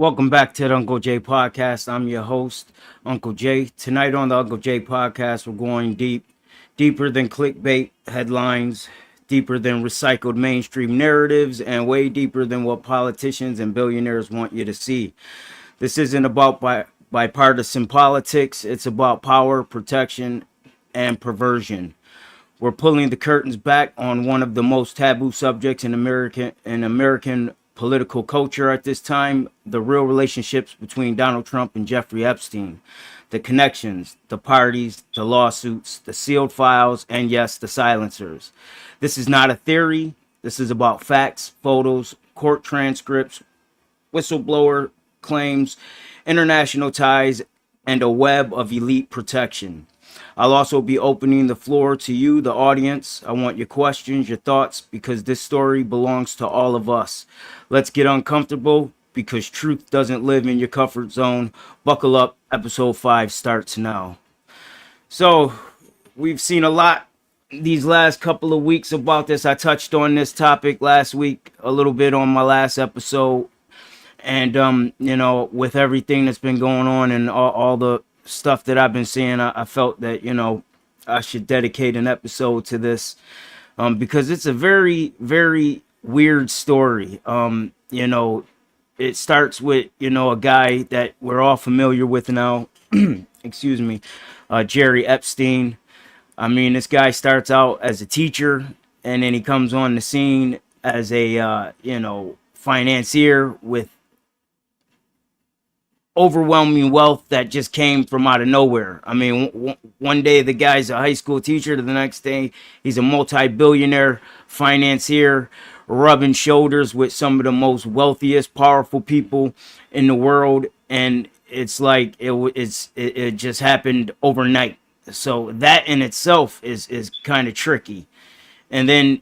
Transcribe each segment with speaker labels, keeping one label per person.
Speaker 1: Welcome back to the Uncle J podcast. I'm your host, Uncle J. Tonight on the Uncle J podcast, we're going deeper than clickbait headlines, deeper than recycled mainstream narratives, and way deeper than what politicians and billionaires want you to see. This isn't about bipartisan politics, it's about power, protection, and perversion. We're pulling the curtains back on one of the most taboo subjects in American political culture at this time, the real relationships between Donald Trump and Jeffrey Epstein, the connections, the parties, the lawsuits, the sealed files, and yes, the silencers. This is not a theory. This is about facts, photos, court transcripts, whistleblower claims, international ties, and a web of elite protection. I'll also be opening the floor to you, the audience. I want your questions, your thoughts, because this story belongs to all of us. Let's get uncomfortable because truth doesn't live in your comfort zone. Buckle up. Episode 5 starts now. So, we've seen a lot these last couple of weeks about this. I touched on this topic last week, a little bit on my last episode. And, with everything that's been going on and all the stuff that I've been seeing, I felt that, I should dedicate an episode to this because it's a very, very weird story. It starts with, a guy that we're all familiar with now. Excuse me. Jerry Epstein. I mean, this guy starts out as a teacher and then he comes on the scene as a, financier with overwhelming wealth that just came from out of nowhere. I mean, one day the guy's a high school teacher, the next day he's a multi-billionaire financier, rubbing shoulders with some of the most wealthiest, powerful people in the world, and it's like it just happened overnight. So that in itself is kind of tricky. And then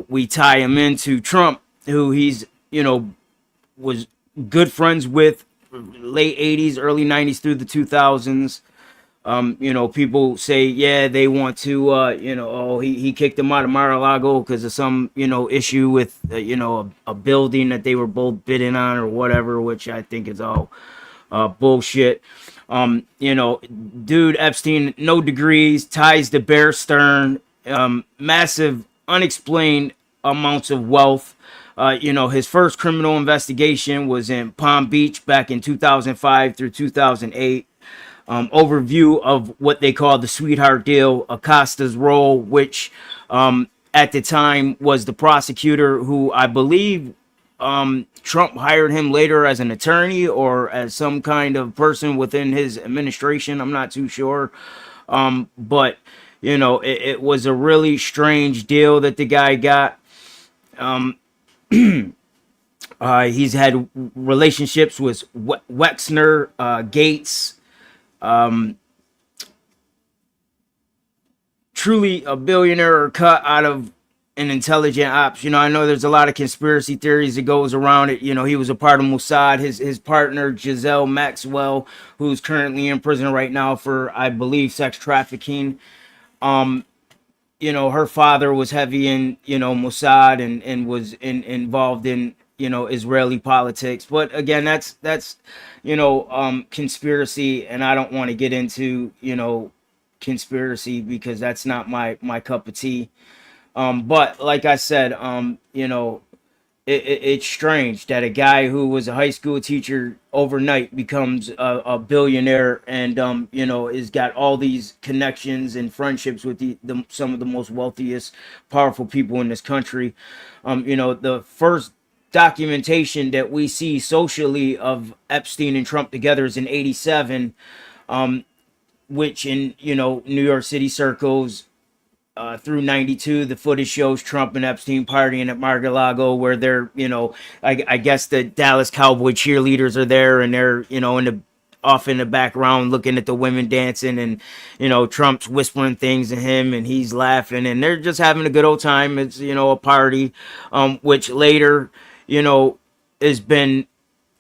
Speaker 1: we tie him into Trump, who he's was good friends with late 80s, early 90s through the 2000s. People say, yeah, they want to, he kicked him out of Mar-a-Lago because of some, issue with, a building that they were both bidding on or whatever, which I think is all bullshit. Dude, Epstein, no degrees, ties to Bear Stearns, massive, unexplained amounts of wealth. His first criminal investigation was in Palm Beach back in 2005 through 2008. Overview of what they call the sweetheart deal, Acosta's role, which at the time was the prosecutor who I believe Trump hired him later as an attorney or as some kind of person within his administration. I'm not too sure. But it was a really strange deal that the guy got. He's had relationships with Wexner, Gates, truly a billionaire cut out of an intelligent ops. I know there's a lot of conspiracy theories that goes around it. He was a part of Mossad. His partner, Giselle Maxwell, who's currently in prison right now for, I believe, sex trafficking. Her father was heavy in, Mossad and was involved in, Israeli politics. But again, that's conspiracy, and I don't want to get into, conspiracy because that's not my cup of tea. But like I said, it's strange that a guy who was a high school teacher overnight becomes a billionaire and, has got all these connections and friendships with some of the most wealthiest, powerful people in this country. The first documentation that we see socially of Epstein and Trump together is in 87, which in, New York City circles, through 92, the footage shows Trump and Epstein partying at Mar-a-Lago, where they're, I guess the Dallas Cowboy cheerleaders are there, and they're, off in the background looking at the women dancing, and Trump's whispering things to him, and he's laughing, and they're just having a good old time. It's a party, which later has been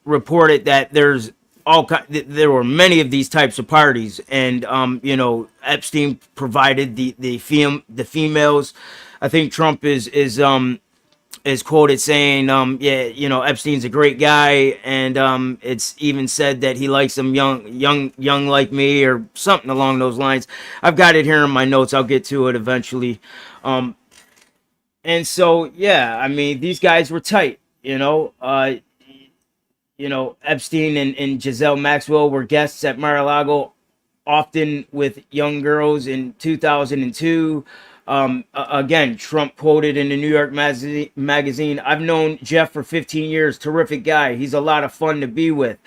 Speaker 1: reported that there were many of these types of parties, and Epstein provided the females. I think Trump is is quoted saying, yeah, Epstein's a great guy, and it's even said that he likes him young like me, or something along those lines. I've got it here in my notes. I'll get to it eventually. And so, yeah, I mean, these guys were tight. Epstein and Giselle Maxwell were guests at Mar-a-Lago, often with young girls in 2002. Again, Trump quoted in the New York magazine, "I've known Jeff for 15 years. Terrific guy. He's a lot of fun to be with.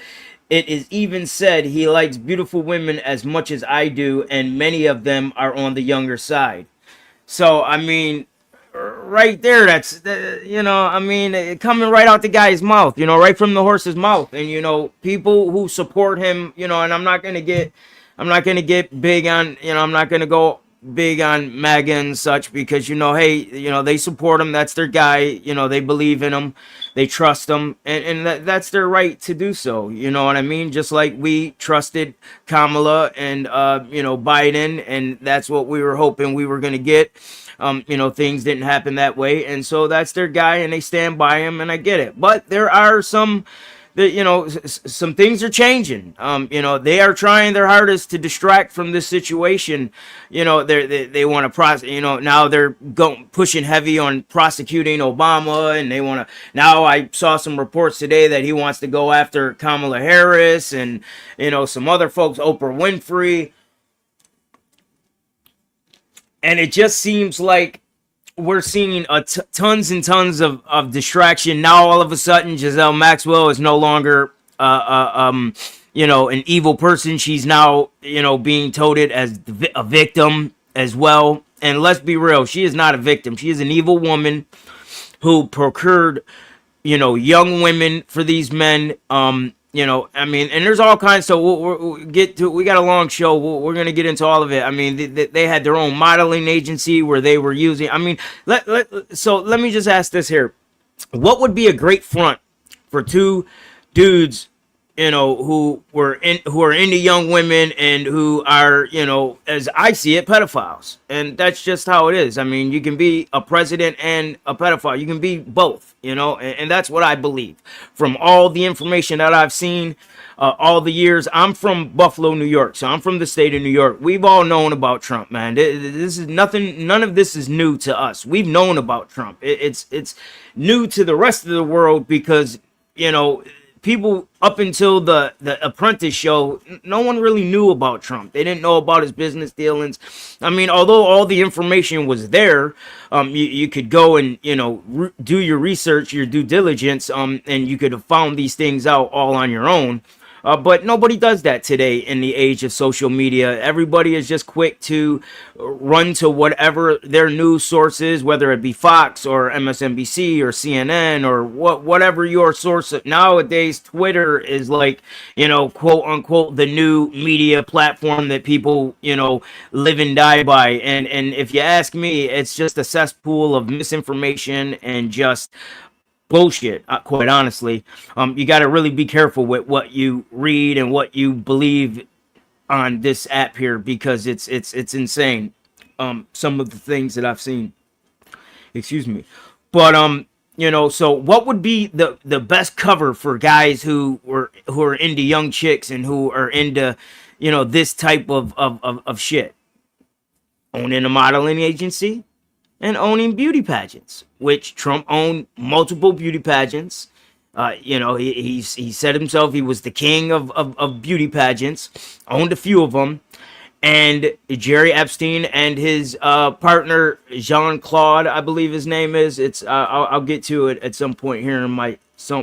Speaker 1: It is even said he likes beautiful women as much as I do, and many of them are on the younger side." So, I mean, right there, that's, coming right out the guy's mouth, right from the horse's mouth. And, people who support him, and I'm not going to get big on, I'm not going to go big on MAGA and such, because, hey, they support him. That's their guy. They believe in him. They trust him. And that's their right to do so. You know what I mean? Just like we trusted Kamala and, Biden, and that's what we were hoping we were going to get. Things didn't happen that way. And so that's their guy, and they stand by him, and I get it. But there are some some things are changing. They are trying their hardest to distract from this situation. They want to prosecute. Now they're pushing heavy on prosecuting Obama, and they want to. Now I saw some reports today that he wants to go after Kamala Harris and some other folks, Oprah Winfrey. And it just seems like we're seeing tons and tons of distraction. Now, all of a sudden, Giselle Maxwell is no longer, an evil person. She's now, being touted as a victim as well. And let's be real, she is not a victim. She is an evil woman who procured, young women for these men. And there's all kinds. So we'll get to. We got a long show. We're gonna get into all of it. I mean, they had their own modeling agency where they were using. I mean, so let me just ask this here: what would be a great front for two dudes, who are into young women and who are, as I see it, pedophiles? And that's just how it is. I mean, you can be a president and a pedophile. You can be both. And that's what I believe from all the information that I've seen, all the years. I'm from Buffalo, New York, so I'm from the state of New York. We've all known about Trump, man. This is nothing. None of this is new to us. We've known about Trump. It's new to the rest of the world because, people up until the Apprentice show, no one really knew about Trump. They didn't know about his business dealings. I mean, although all the information was there, you could go and, do your research, your due diligence, and you could have found these things out all on your own. But nobody does that today in the age of social media. Everybody is just quick to run to whatever their news source is, whether it be Fox or MSNBC or CNN or whatever your source. Nowadays, Twitter is like, quote unquote, the new media platform that people, live and die by. And if you ask me, it's just a cesspool of misinformation and just bullshit, quite honestly. You got to really be careful with what you read and what you believe on this app here, because it's insane. Some of the things that I've seen. Excuse me. But so what would be the best cover for guys who are into young chicks and who are into this type of shit? Owning a modeling agency and owning beauty pageants, which Trump owned multiple beauty pageants. He said himself he was the king of beauty pageants, owned a few of them. And Jerry Epstein and his partner, Jean-Claude, I believe his name is. I'll get to it at some point here in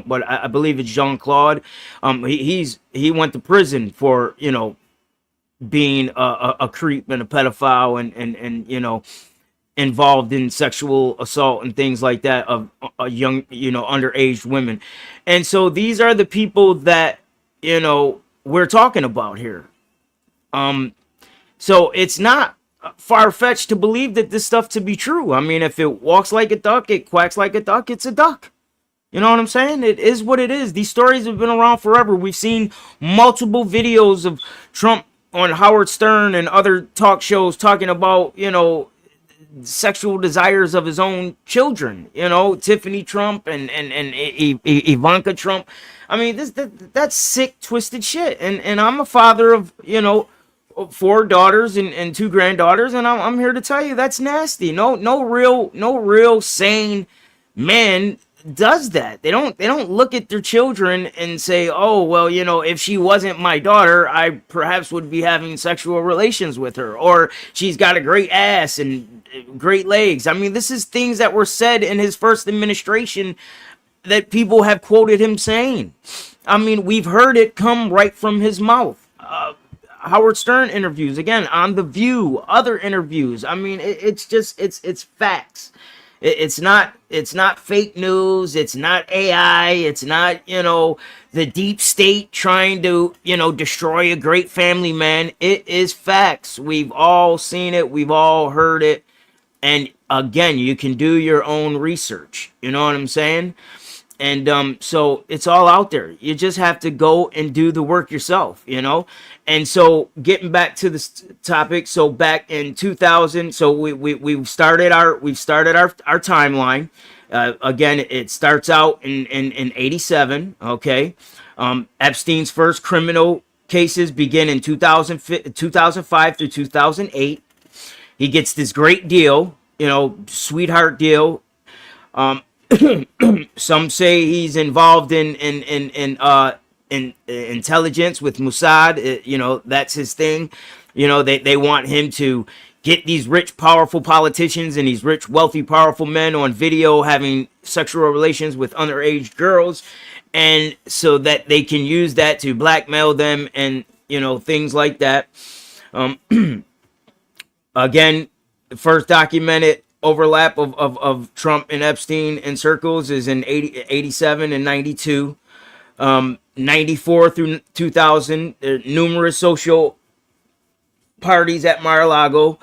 Speaker 1: but I believe it's Jean-Claude. He went to prison for, being a creep and a pedophile and involved in sexual assault and things like that of young, underage women. And so these are the people that, we're talking about here. So it's not far-fetched to believe that this stuff to be true. I mean, if it walks like a duck, it quacks like a duck, it's a duck. You know what I'm saying? It is what it is. These stories have been around forever. We've seen multiple videos of Trump on Howard Stern and other talk shows talking about, sexual desires of his own children. Tiffany Trump and Ivanka Trump. I mean, that's sick, twisted shit. And I'm a father of 4 daughters and 2 granddaughters, and I'm here to tell you that's nasty. No real sane man does that. They don't look at their children and say, oh well, if she wasn't my daughter, I perhaps would be having sexual relations with her, or she's got a great ass and great legs. I mean, this is things that were said in his first administration that people have quoted him saying. I mean, we've heard it come right from his mouth. Howard Stern interviews, again, on The View, other interviews. I mean, it's facts. It's not fake news. It's not AI. It's not, the deep state trying to, destroy a great family man. It is facts. We've all seen it. We've all heard it. And again, you can do your own research. You know what I'm saying? And so it's all out there. You just have to go and do the work yourself, And so getting back to this topic, so back in 2000, so we've started our timeline. Again, it starts out in 87. Okay, Epstein's first criminal cases begin in 2005 through 2008. He gets this great deal, sweetheart deal. Some say he's involved in intelligence with Mossad. That's his thing. They want him to get these rich, powerful politicians and these rich, wealthy, powerful men on video having sexual relations with underage girls, and so that they can use that to blackmail them and things like that. Again, the first documented overlap of Trump and Epstein in circles is in 87 and 92. 94 through 2000, numerous social parties at Mar-a-Lago.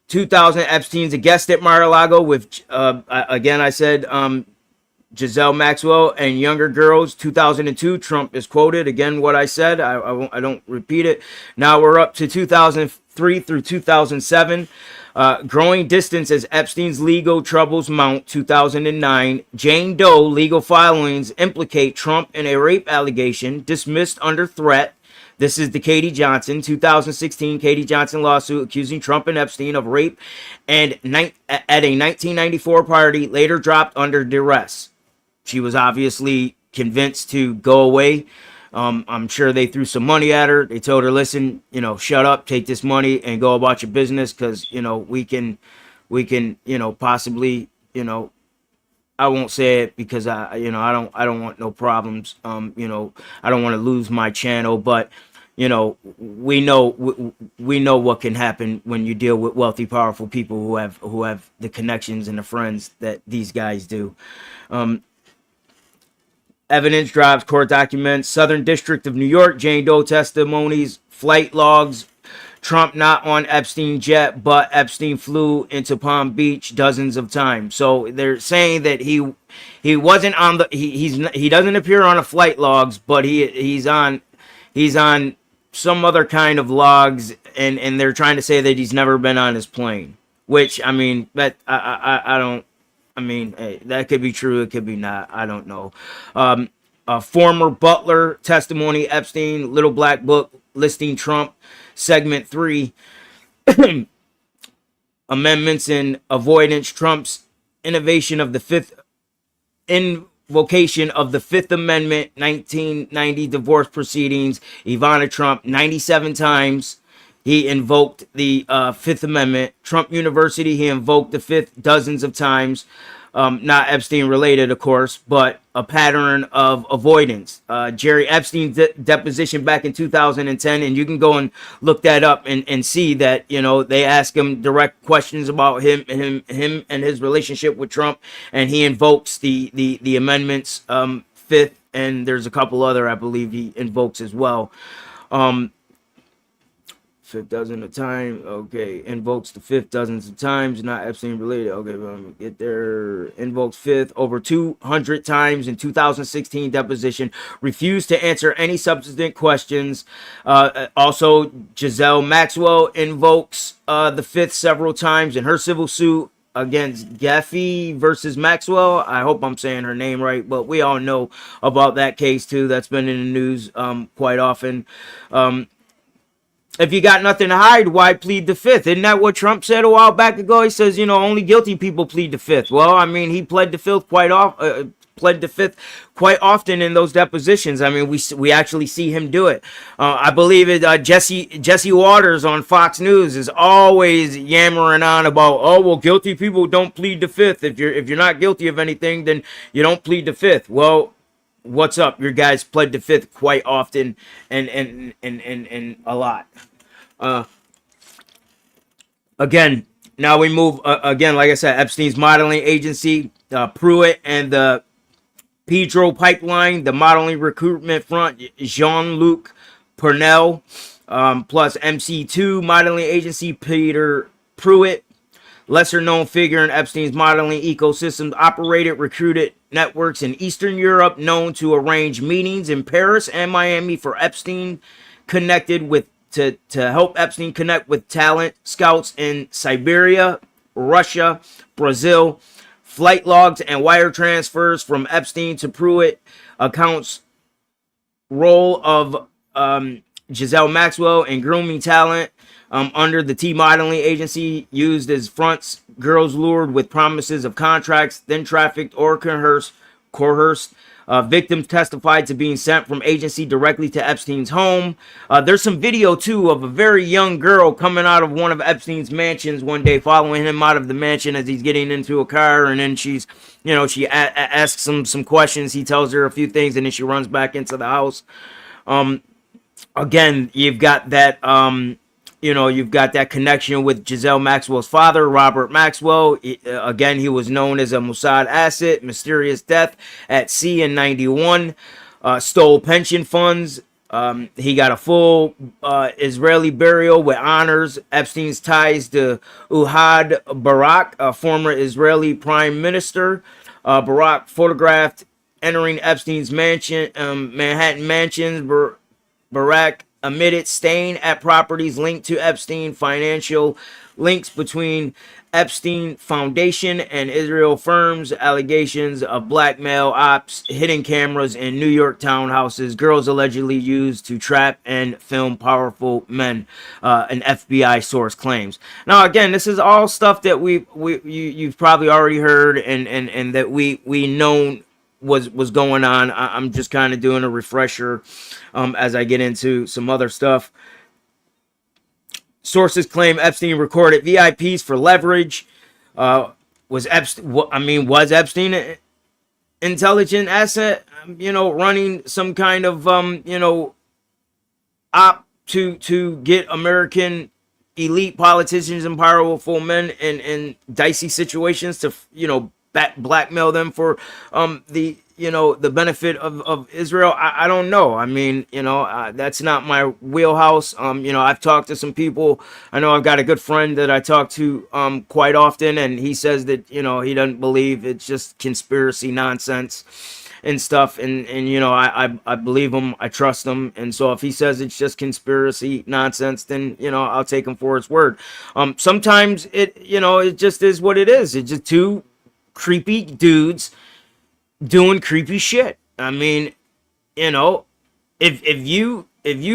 Speaker 1: 2000, Epstein's a guest at Mar-a-Lago with, again, I said, Giselle Maxwell and younger girls. 2002, Trump is quoted. Again, what I said, I don't repeat it. Now we're up to 2003 through 2007. Growing distance as Epstein's legal troubles mount. 2009, Jane Doe legal filings implicate Trump in a rape allegation dismissed under threat. This is the Katie Johnson 2016 Katie Johnson lawsuit accusing Trump and Epstein of rape and at a 1994 party, later dropped under duress. She was obviously convinced to go away. I'm sure they threw some money at her. They told her, listen, shut up, take this money and go about your business. Cause we can, possibly, I won't say it because I don't want no problems. I don't want to lose my channel, but we know what can happen when you deal with wealthy, powerful people who have the connections and the friends that these guys do. Evidence drops, court documents, Southern District of New York, Jane Doe testimonies, flight logs, Trump not on Epstein jet, but Epstein flew into Palm Beach dozens of times. So they're saying that he wasn't on the he doesn't appear on the flight logs, but he's on some other kind of logs, and they're trying to say that he's never been on his plane. Which I mean, that I don't. I mean, hey, that could be true. It could be not. I don't know. A former butler testimony, Epstein, Little Black Book, listing Trump, segment 3. Amendments in avoidance, Trump's invocation of the Fifth Amendment, 1990 divorce proceedings. Ivana Trump, 97 times. He invoked the Fifth Amendment. Trump University, he invoked the Fifth dozens of times. Not Epstein related, of course, but a pattern of avoidance. Jerry Epstein's deposition back in 2010, and you can go and look that up and see that, they ask him direct questions about him and his relationship with Trump, and he invokes the amendments, Fifth, and there's a couple other, I believe, he invokes as well. fifth dozen of time. Okay, invokes the fifth dozens of times, not Epstein related. Okay, well, let me get there. Invokes fifth over 200 times in 2016 deposition. Refused to answer any substantive questions. Also, Giselle Maxwell invokes the fifth several times in her civil suit against Gaffey versus Maxwell. I hope I'm saying her name right, but we all know about that case too. That's been in the news quite often. If you got nothing to hide, why plead the fifth? Isn't that what Trump said a while back ago? He says, only guilty people plead the fifth. Well, I mean, he pled the fifth quite often in those depositions. I mean, we actually see him do it. I believe it. Jesse Waters on Fox News is always yammering on about, oh well, guilty people don't plead the fifth. If you're not guilty of anything, then you don't plead the fifth. Well, what's up? Your guys pled the fifth quite often and a lot. Again, now we move again. Like I said, Epstein's modeling agency, Pruitt, and the Pedro Pipeline, the modeling recruitment front, Jean-Luc Purnell, plus MC2 modeling agency, Peter Pruitt. Lesser known figure in Epstein's modeling ecosystem, operated recruited networks in Eastern Europe, known to arrange meetings in Paris and Miami for Epstein, connected with to help Epstein connect with talent scouts in Siberia, Russia, Brazil. Flight logs and wire transfers from Epstein to Pruitt accounts role of Giselle Maxwell and grooming talent under the T modeling agency used as fronts, girls lured with promises of contracts, then trafficked or coerced. Victims testified to being sent from agency directly to Epstein's home. There's some video too of a very young girl coming out of one of Epstein's mansions one day, following him out of the mansion as he's getting into a car, and then she asks him some questions. He tells her a few things, and then she runs back into the house. Again, you've got that connection with Giselle Maxwell's father, Robert Maxwell. Again, he was known as a Mossad asset, mysterious death at sea in 91, stole pension funds. He got a full Israeli burial with honors. Epstein's ties to Ehud Barak, a former Israeli prime minister. Barak photographed entering Epstein's mansion, Manhattan mansions. Barak admitted staying at properties linked to Epstein. Financial links between Epstein Foundation and Israel firms. Allegations of blackmail ops. Hidden cameras in New York townhouses. Girls allegedly used to trap and film powerful men. An FBI source claims. Now, again, this is all stuff that you've probably already heard and that we known was going on. I'm just kind of doing a refresher as I get into some other stuff. Sources claim Epstein recorded VIPs for leverage. Was Epstein an intelligent asset? Running some kind of op to get American elite politicians and powerful men in dicey situations to blackmail them for the benefit of Israel. I don't know. I mean, that's not my wheelhouse. I've talked to some people. I know I've got a good friend that I talk to quite often, and he says that he doesn't believe it's just conspiracy nonsense and stuff, and I believe him. I trust him, and so if he says it's just conspiracy nonsense, then I'll take him for his word. Sometimes it just is what it is. It's just two creepy dudes doing creepy shit. I mean, if you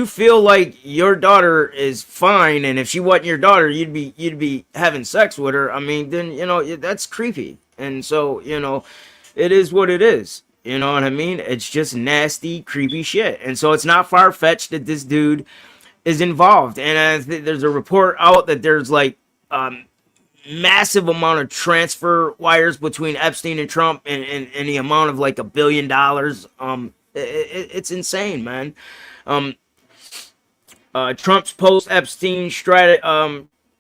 Speaker 1: feel like your daughter is fine, and if she wasn't your daughter, you'd be having sex with her. I mean, then that's creepy. And so it is what it is. You know what I mean? It's just nasty, creepy shit. And so it's not far-fetched that this dude is involved. And there's a report out that there's like massive amount of transfer wires between Epstein and Trump, and the amount of like $1 billion. It's insane, man. Trump's post-Epstein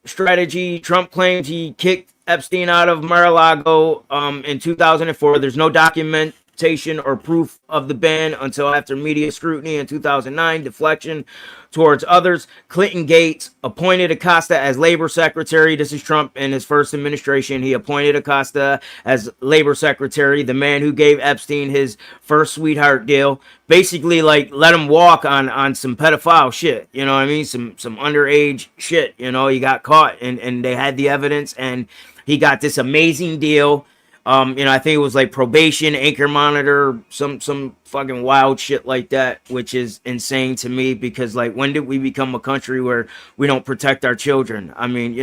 Speaker 1: strategy. Trump claims he kicked Epstein out of Mar-a-Lago in 2004. There's no documentation documentation or proof of the ban until after media scrutiny in 2009, deflection towards others. Clinton Gates appointed Acosta as labor secretary. This is Trump in his first administration. He appointed Acosta as labor secretary, the man who gave Epstein his first sweetheart deal. Basically, like, let him walk on some pedophile shit. You know what I mean? Some underage shit. You know, he got caught and they had the evidence, and he got this amazing deal. I think it was like probation, anchor monitor, some fucking wild shit like that, which is insane to me because, like, when did we become a country where we don't protect our children? I mean,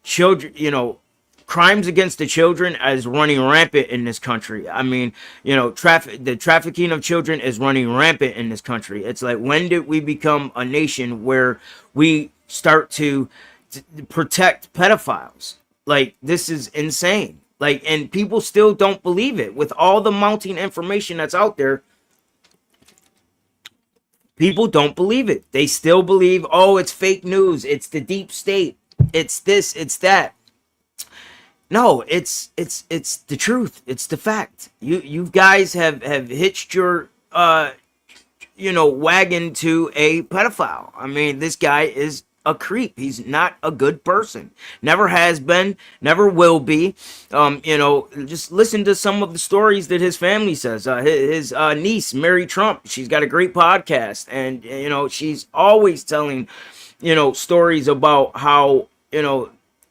Speaker 1: children, crimes against the children is running rampant in this country. I mean, the trafficking of children is running rampant in this country. It's like, when did we become a nation where we start to protect pedophiles? Like, this is insane. Like, and people still don't believe it. With all the mounting information that's out there, people don't believe it. They still believe, oh, it's fake news. It's the deep state. It's this, it's that. No, it's the truth. It's the fact. You guys have hitched your wagon to a pedophile. I mean, this guy is a creep. He's not a good person. Never has been, never will be. Just listen to some of the stories that his family says. His niece, Mary Trump, she's got a great podcast, and she's always telling stories about how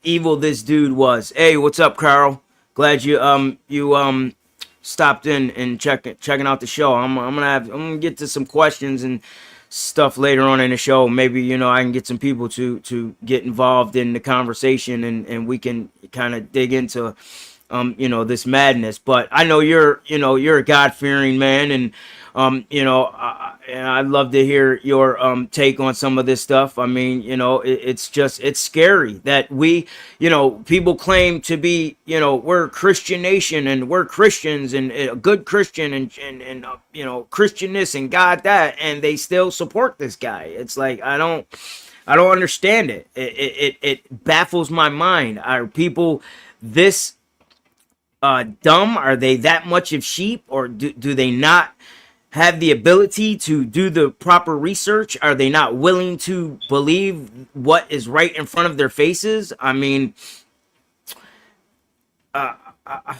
Speaker 1: evil this dude was. Hey, what's up, Carl? Glad you stopped in and checking out the show. I'm gonna get to some questions and stuff later on in the show. Maybe I can get some people to get involved in the conversation, and we can kind of dig into this madness. But I know you're a God-fearing man, and I'd love to hear your take on some of this stuff. I mean, it's scary that we, people claim to be, we're a Christian nation and we're Christians and a good Christian and Christian this and God that, and they still support this guy. It's like, I don't understand it. It baffles my mind. Are people this dumb? Are they that much of sheep, or do they not have the ability to do the proper research? Are they not willing to believe what is right in front of their faces? I mean, I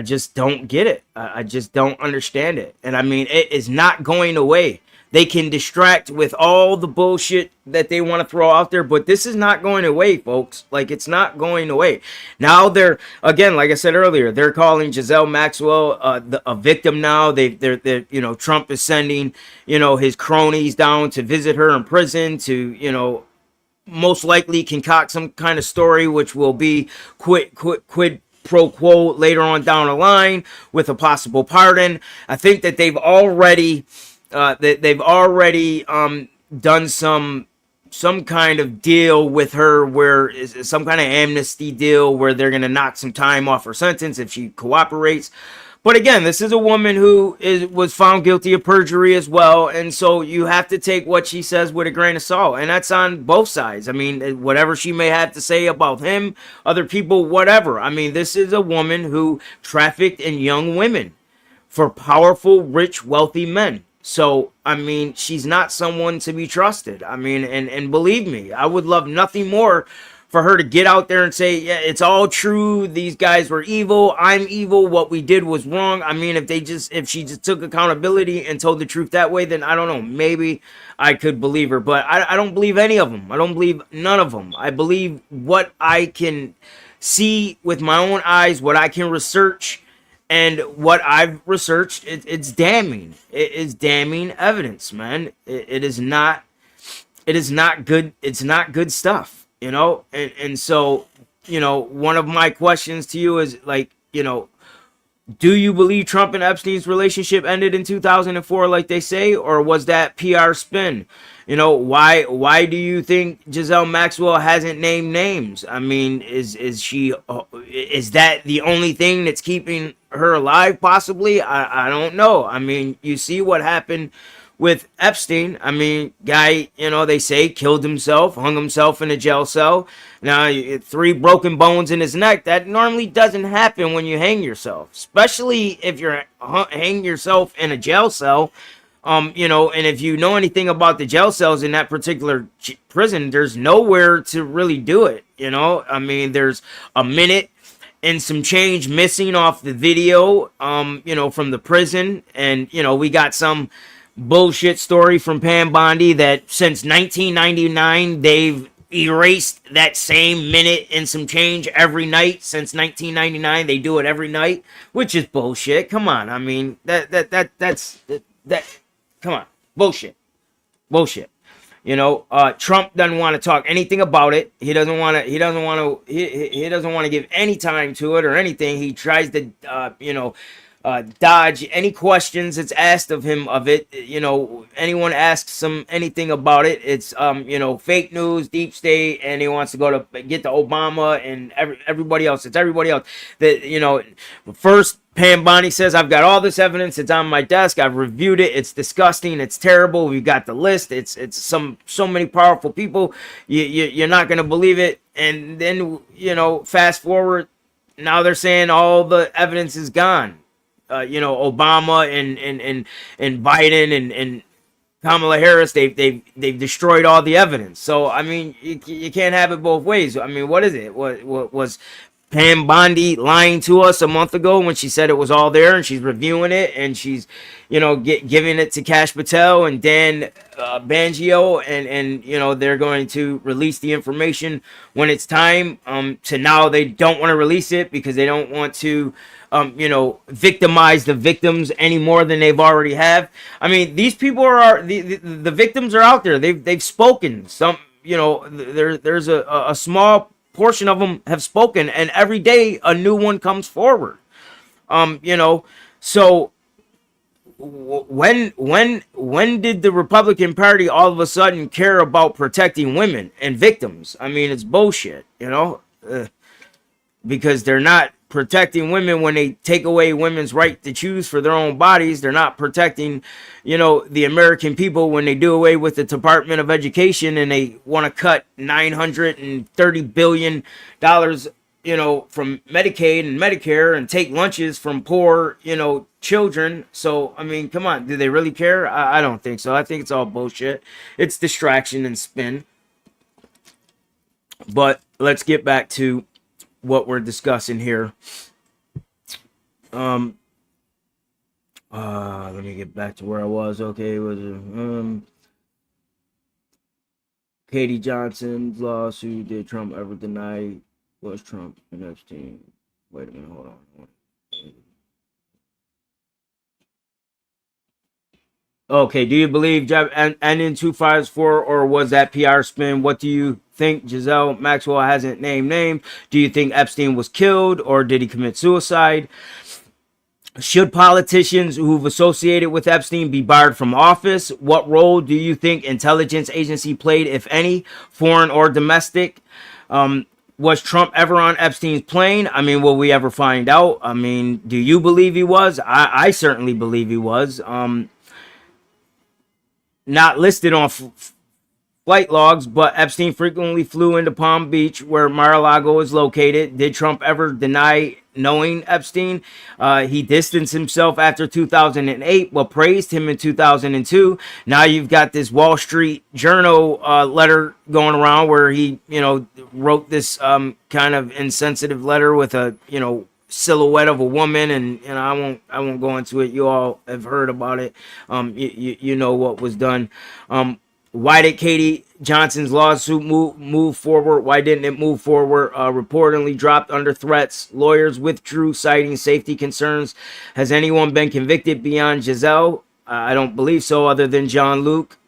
Speaker 1: just don't get it. I just don't understand it. And I mean, it is not going away. They can distract with all the bullshit that they want to throw out there, but this is not going away, folks. Like, it's not going away. Now they're, again, like I said earlier, they're calling Giselle Maxwell a victim now. They're Trump is sending, his cronies down to visit her in prison to, most likely concoct some kind of story, which will be quid pro quo later on down the line with a possible pardon. I think that they've already done some kind of deal with her, where is some kind of amnesty deal where they're going to knock some time off her sentence if she cooperates. But again, this is a woman who was found guilty of perjury as well, and so you have to take what she says with a grain of salt, and that's on both sides. I mean, whatever she may have to say about him, other people, whatever. I mean, this is a woman who trafficked in young women for powerful, rich, wealthy men. So, I mean, she's not someone to be trusted. I mean, and believe me, I would love nothing more for her to get out there and say, yeah, it's all true. These guys were evil. I'm evil. What we did was wrong. I mean, if she just took accountability and told the truth that way, then I don't know. Maybe I could believe her, but I don't believe any of them. I don't believe none of them. I believe what I can see with my own eyes, what I can research. And what I've researched, it's damning. It is damning evidence, man. It is not good. It's not good stuff, And so, one of my questions to you is, like, do you believe Trump and Epstein's relationship ended in 2004 like they say, or was that PR spin? Why do you think Giselle Maxwell hasn't named names? I mean, is that the only thing that's keeping her alive? Possibly. I don't know. I mean, you see what happened with Epstein. I mean, guy, they say killed himself, hung himself in a jail cell. Now, 3 broken bones in his neck. That normally doesn't happen when you hang yourself, especially if you're hanging yourself in a jail cell. And if you know anything about the jail cells in that particular prison, there's nowhere to really do it. I mean, there's a minute and some change missing off the video, from the prison. And, we got some bullshit story from Pam Bondi that since 1999, they've erased that same minute and some change every night. Since 1999, they do it every night, which is bullshit. Come on. I mean, that's come on. Bullshit. Trump doesn't want to talk anything about it. He doesn't want to give any time to it or anything. He tries to dodge any questions that's asked of him of it. Anyone asks him anything about it, it's fake news, deep state, and he wants to go to get to Obama and everybody else. It's everybody else that first. Pam Bondi says, I've got all this evidence. It's on my desk. I've reviewed it. It's disgusting. It's terrible. We've got the list. It's so many powerful people. You're not going to believe it. And then, fast forward. Now they're saying all the evidence is gone. Obama and Biden and Kamala Harris, they've destroyed all the evidence. So, I mean, you can't have it both ways. I mean, what is it? What was Pam Bondi lying to us a month ago when she said it was all there, and she's reviewing it, and she's, giving it to Kash Patel and Dan Bangio, and they're going to release the information when it's time. To now they don't want to release it because they don't want to, victimize the victims any more than they've already have. I mean, these people are the victims are out there. They've spoken. Some, there's a small portion of them have spoken, and every day a new one comes forward. So when did the Republican Party all of a sudden care about protecting women and victims? I mean, it's bullshit, because they're not protecting women when they take away women's right to choose for their own bodies. They're not protecting, the American people when they do away with the Department of Education and they want to cut $930 billion, from Medicaid and Medicare and take lunches from poor, children. So, I mean, come on. Do they really care? I don't think so. I think it's all bullshit. It's distraction and spin. But let's get back to what we're discussing here. Let me get back to where I was. Okay, was Katie Johnson's lawsuit? Did Trump ever deny was Trump and Epstein? Wait a minute, hold on. Okay, do you believe Jeff and in 254, or was that PR spin? What do you think? Giselle Maxwell hasn't named name. Do you think Epstein was killed, or did he commit suicide? Should politicians who've associated with Epstein be barred from office? What role do you think intelligence agency played, if any, foreign or domestic? Was Trump ever on Epstein's plane? I mean, will we ever find out? I mean, do you believe he was? I certainly believe he was. Not listed on flight logs, but Epstein frequently flew into Palm Beach, where Mar-a-Lago is located. Did Trump ever deny knowing Epstein? He distanced himself after 2008, but praised him in 2002. Now you've got this Wall Street Journal letter going around where he, wrote this kind of insensitive letter with a, silhouette of a woman, and I won't go into it. You all have heard about it. You know what was done. Why did Katie Johnson's lawsuit move forward? Why didn't it move forward? Reportedly dropped under threats. Lawyers withdrew, citing safety concerns. Has anyone been convicted beyond Giselle? I don't believe so, other than John Luke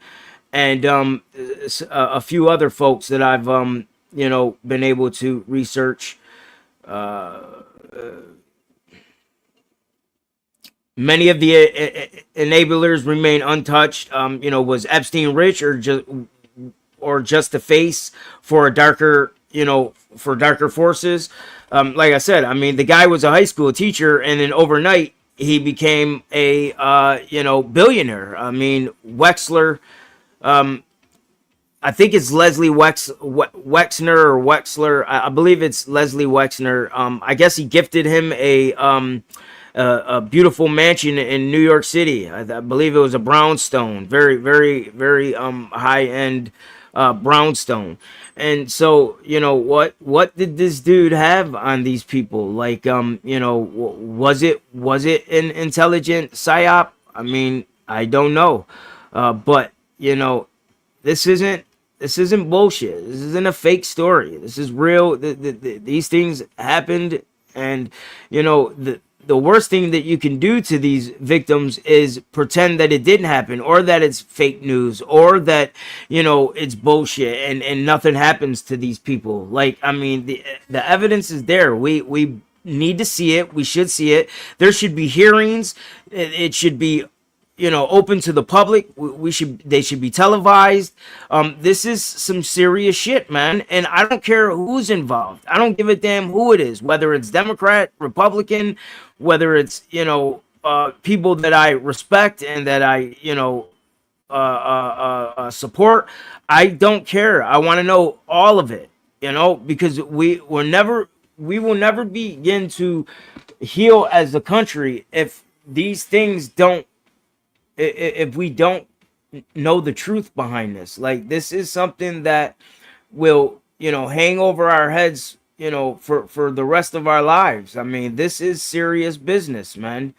Speaker 1: and a few other folks that I've been able to research. Many of the enablers remain untouched. Was Epstein rich or just a face for a darker, for darker forces? Like I said, I mean, the guy was a high school teacher, and then overnight he became a billionaire. I mean, Wexler, I think it's Leslie Wexner or Wexler. I believe it's Leslie Wexner. I guess he gifted him a beautiful mansion in New York City. I believe it was a brownstone, very, very, very high end brownstone. And so, what did this dude have on these people? Like, was it an intelligent psyop? I mean, I don't know, but this isn't bullshit. This isn't a fake story. This is real. These things happened, and the worst thing that you can do to these victims is pretend that it didn't happen, or that it's fake news, or that it's bullshit, and nothing happens to these people. Like, I mean, the evidence is there. We need to see it. We should see it. There should be hearings. It should be open to the public. They should be televised. This is some serious shit, man. And I don't care who's involved. I don't give a damn who it is, whether it's Democrat, Republican, whether it's, people that I respect and that I, support. I don't care. I want to know all of it, because we will never begin to heal as a country if these things don't, if we don't know the truth behind this. Like, this is something that will, hang over our heads, for the rest of our lives. I mean, this is serious business, man.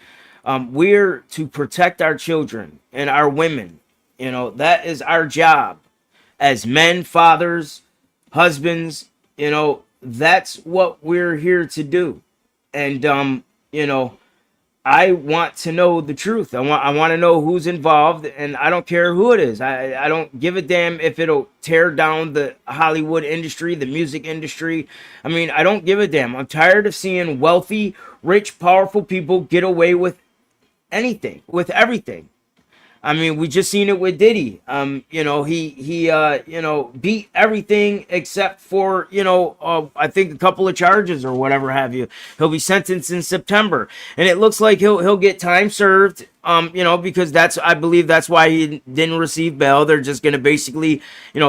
Speaker 1: We're to protect our children and our women. That is our job as men, fathers, husbands. That's what we're here to do. And, I want to know the truth. I want to know who's involved, and I don't care who it is. I don't give a damn if it'll tear down the Hollywood industry, the music industry. I mean, I don't give a damn. I'm tired of seeing wealthy, rich, powerful people get away with anything, with everything. I mean, we just seen it with Diddy. He beat everything except for, I think a couple of charges or whatever have you. He'll be sentenced in September, and it looks like he'll get time served. Because I believe that's why he didn't receive bail. They're just gonna basically,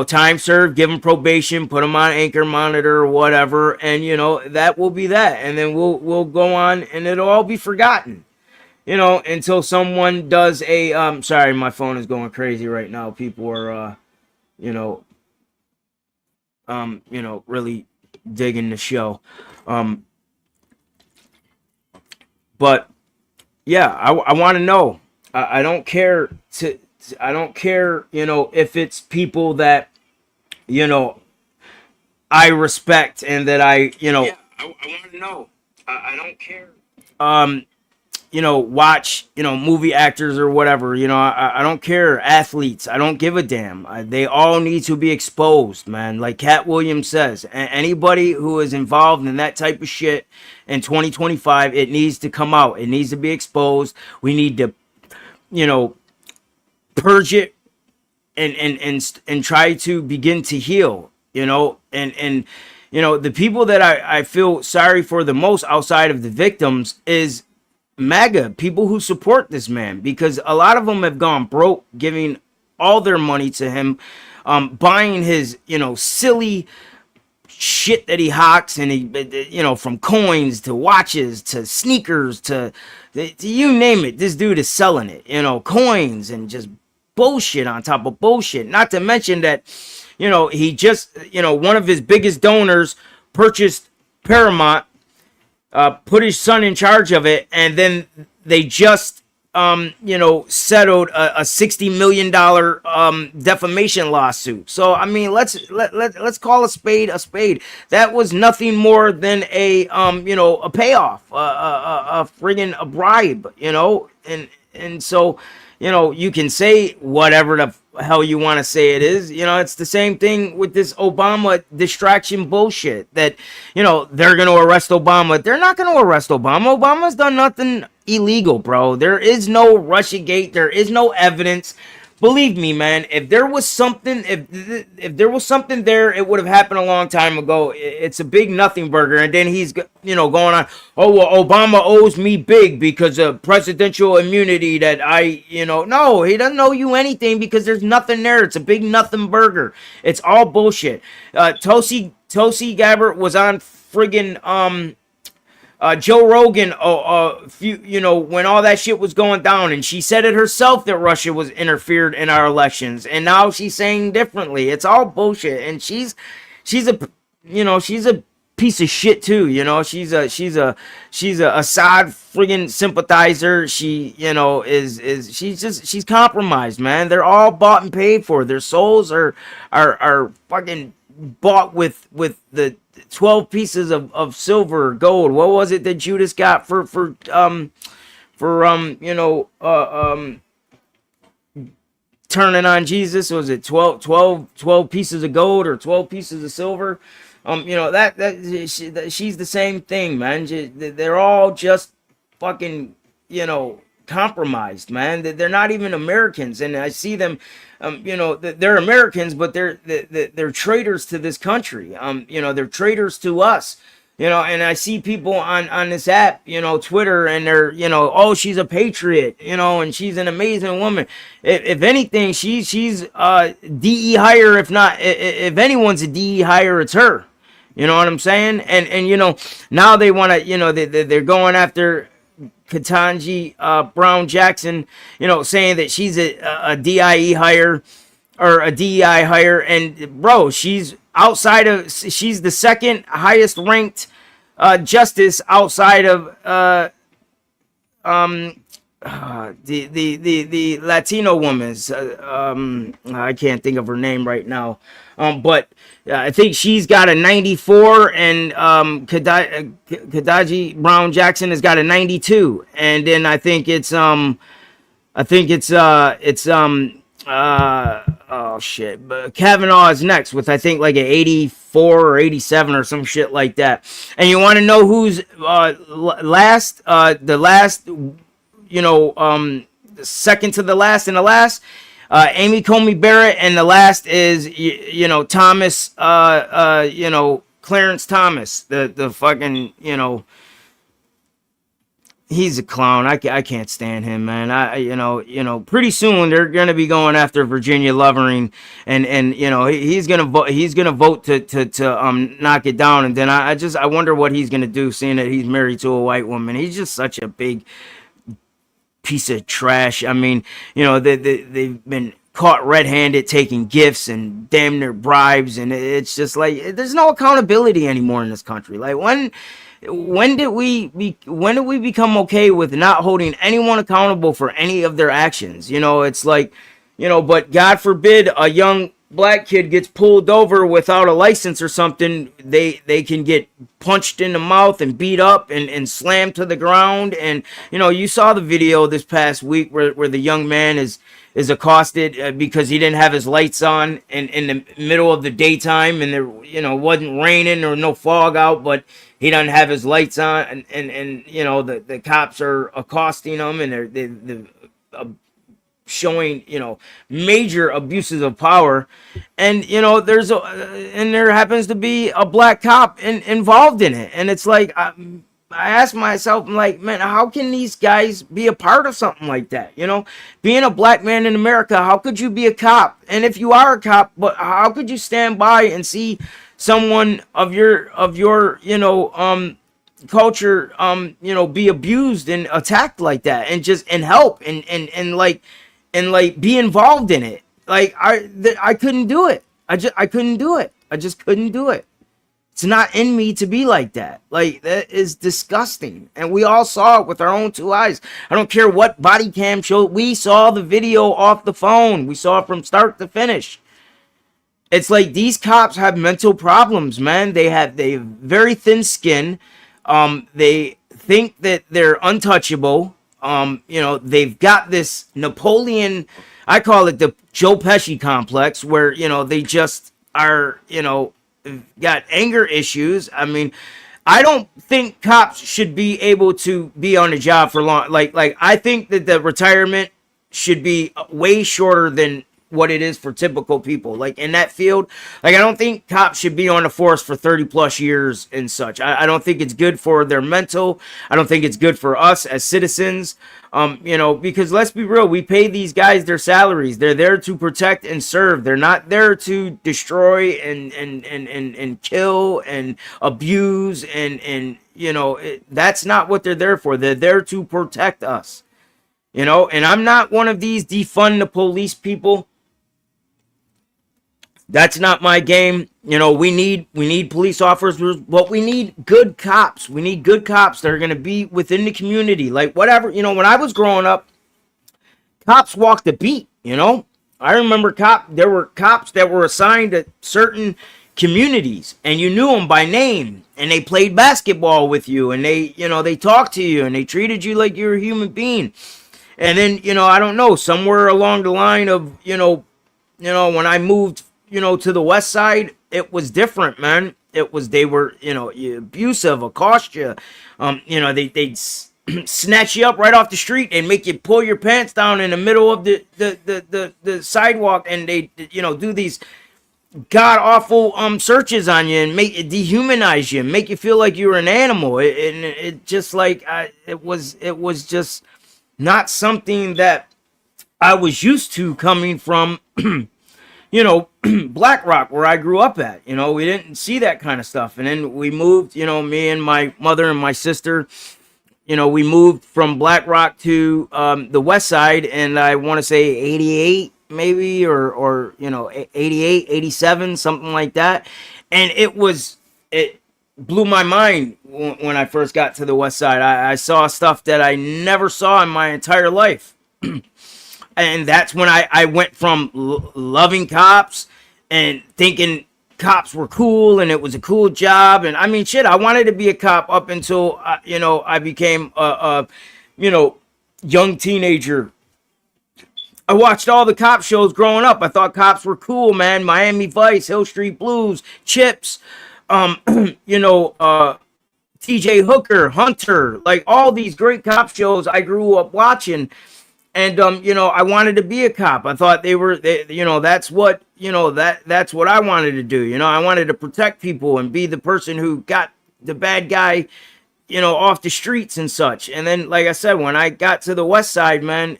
Speaker 1: time serve, give him probation, put him on anchor monitor or whatever, and that will be that. And then we'll go on, and it'll all be forgotten. Until someone does a, sorry, my phone is going crazy right now. People are, really digging the show. But yeah, I want to know. I don't care I don't care, if it's people that, I respect and that I want to know. I don't care. Watch, movie actors or whatever, I don't care. Athletes, I don't give a damn. They all need to be exposed, man. Like Cat Williams says, anybody who is involved in that type of shit in 2025, it needs to come out. It needs to be exposed. We need to, purge it and try to begin to heal, and the people that I feel sorry for the most outside of the victims is MAGA, people who support this man, because a lot of them have gone broke giving all their money to him, buying his, silly shit that he hawks, and he, from coins to watches to sneakers to you name it, this dude is selling it, coins and just bullshit on top of bullshit. Not to mention that, he just, one of his biggest donors purchased Paramount, put his son in charge of it, and then they just settled a $60 million defamation lawsuit. So I mean, let's call a spade a spade. That was nothing more than a payoff, a friggin' a bribe, and so you can say whatever the hell you want to say it is. It's the same thing with this Obama distraction bullshit that, they're going to arrest Obama. They're not going to arrest Obama. Obama's done nothing illegal, bro. There is no Russiagate. There is no evidence. believe me, man, if there was something, if there was something there, it would have happened a long time ago. It's a big nothing burger. And then he's, going on, oh, well, Obama owes me big because of presidential immunity that no, he doesn't owe you anything because there's nothing there. It's a big nothing burger. It's all bullshit. Tulsi Gabbard was on friggin', Joe Rogan, when all that shit was going down, and she said it herself that Russia was interfered in our elections, and now she's saying differently. It's all bullshit, and she's a piece of shit too. She's a Assad friggin' sympathizer. She's compromised, man. They're all bought and paid for. Their souls are fucking bought with the 12 pieces of silver or gold. What was it that Judas got for turning on Jesus? Was it 12 pieces of gold or 12 pieces of silver? She's the same thing, man. They're all just fucking, compromised, man. They're not even Americans, and I see them. They're Americans, but they're traitors to this country. They're traitors to us. And I see people on this app, Twitter, and they're, oh, she's a patriot, and she's an amazing woman. If anything, she's DE hire. If not, if anyone's a DE hire, it's her. You know what I'm saying? And now they want to, they're going after Ketanji Brown Jackson, saying that she's a DIE hire or a DEI hire, and bro, she's the second highest ranked justice outside of the Latino woman's. I can't think of her name right now. But I think she's got a 94, and Ketanji Brown Jackson has got a 92, and then I think it's oh shit, but Kavanaugh is next with I think like an 84 or 87 or some shit like that. And you want to know who's last? The last, second to the last and the last. Amy Coney Barrett, and the last is Thomas, Clarence Thomas, the fucking, he's a clown. I can't stand him, man. Pretty soon they're gonna be going after Virginia Lovering, and he's gonna vote to knock it down, and then I wonder what he's gonna do, seeing that he's married to a white woman. He's just such a big piece of trash. I mean, they've been caught red-handed taking gifts and damn near bribes, and it's just like there's no accountability anymore in this country. Like when did we become okay with not holding anyone accountable for any of their actions? It's like, but God forbid a young black kid gets pulled over without a license or something, they can get punched in the mouth and beat up and slammed to the ground. And you saw the video this past week where the young man is accosted because he didn't have his lights on in the middle of the daytime, and there wasn't raining or no fog out, but he doesn't have his lights on, and the cops are accosting him, and they're showing major abuses of power, and there happens to be a black cop involved in it, and it's like I ask myself, I'm like, man, how can these guys be a part of something like that? Being a black man in America, how could you be a cop? And if you are a cop, but how could you stand by and see someone of your culture be abused and attacked like that, and help and be involved in it? Like I couldn't do it. I couldn't do it. I just couldn't do it. It's not in me to be like that. Like, that is disgusting. And we all saw it with our own two eyes. I don't care what body cam showed. We saw the video off the phone. We saw it from start to finish. It's like these cops have mental problems, man. They have very thin skin. They think that they're untouchable. They've got this Napoleon, I call it the Joe Pesci complex, where, they just are, got anger issues. I mean, I don't think cops should be able to be on the job for long. Like I think that the retirement should be way shorter than what it is for typical people. Like in that field, like I don't think cops should be on the force for 30 plus years and such. I don't think it's good for their mental. I don't think it's good for us as citizens. Because let's be real, we pay these guys their salaries. They're there to protect and serve. They're not there to destroy and kill and abuse and that's not what they're there for. They're there to protect us. And I'm not one of these defund the police people. That's not my game. We need police officers, but we need good cops. We need good cops that are going to be within the community. Like whatever, when I was growing up, cops walked the beat, I remember there were cops that were assigned to certain communities and you knew them by name and they played basketball with you and they talked to you and they treated you like you're a human being. And then, I don't know, somewhere along the line of, when I moved to the west side, it was different, man. They were, abusive, accost you. They'd snatch you up right off the street and make you pull your pants down in the middle of the sidewalk, and they, do these god awful searches on you and dehumanize you, and make you feel like you were an animal. It just like it was just not something that I was used to coming from. Black Rock, where I grew up at. We didn't see that kind of stuff. And then we moved, me and my mother and my sister, we moved from Black Rock to the west side, and I want to say 88 maybe, or 88, 87, something like that. And it blew my mind when I first got to the west side. I saw stuff that I never saw in my entire life. And that's when I went from loving cops and thinking cops were cool and it was a cool job. And I mean, shit, I wanted to be a cop up until, I became a young teenager. I watched all the cop shows growing up. I thought cops were cool, man. Miami Vice, Hill Street Blues, Chips, TJ Hooker, Hunter, like all these great cop shows I grew up watching. And, I wanted to be a cop. I thought that's what, that's what I wanted to do. I wanted to protect people and be the person who got the bad guy, off the streets and such. And then, like I said, when I got to the west side, man,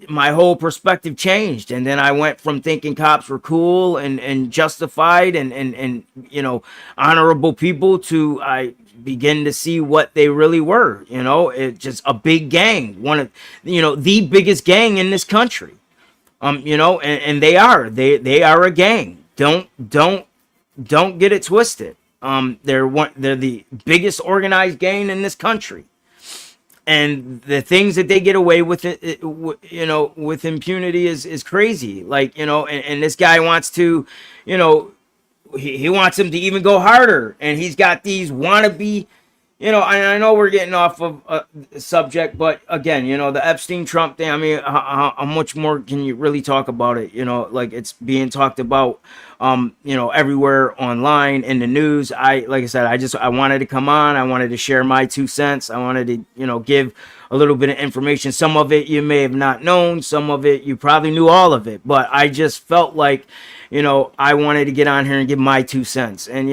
Speaker 1: my whole perspective changed. And then I went from thinking cops were cool and justified and honorable people to I begin to see what they really were. It's just a big gang, one of the biggest gang in this country. And they are a gang. Don't get it twisted. They're the biggest organized gang in this country. And the things that they get away with, with impunity is crazy. Like, and this guy wants to, he wants him to even go harder. And he's got these wannabe, I know we're getting off of the subject, but again, the Epstein Trump thing, I mean, how much more can you really talk about it? Like it's being talked about, everywhere online in the news. Like I said, I wanted to come on. I wanted to share my 2 cents. I wanted to, give a little bit of information. Some of it you may have not known. Some of it you probably knew all of it. But I just felt like, I wanted to get on here and give my 2 cents. And,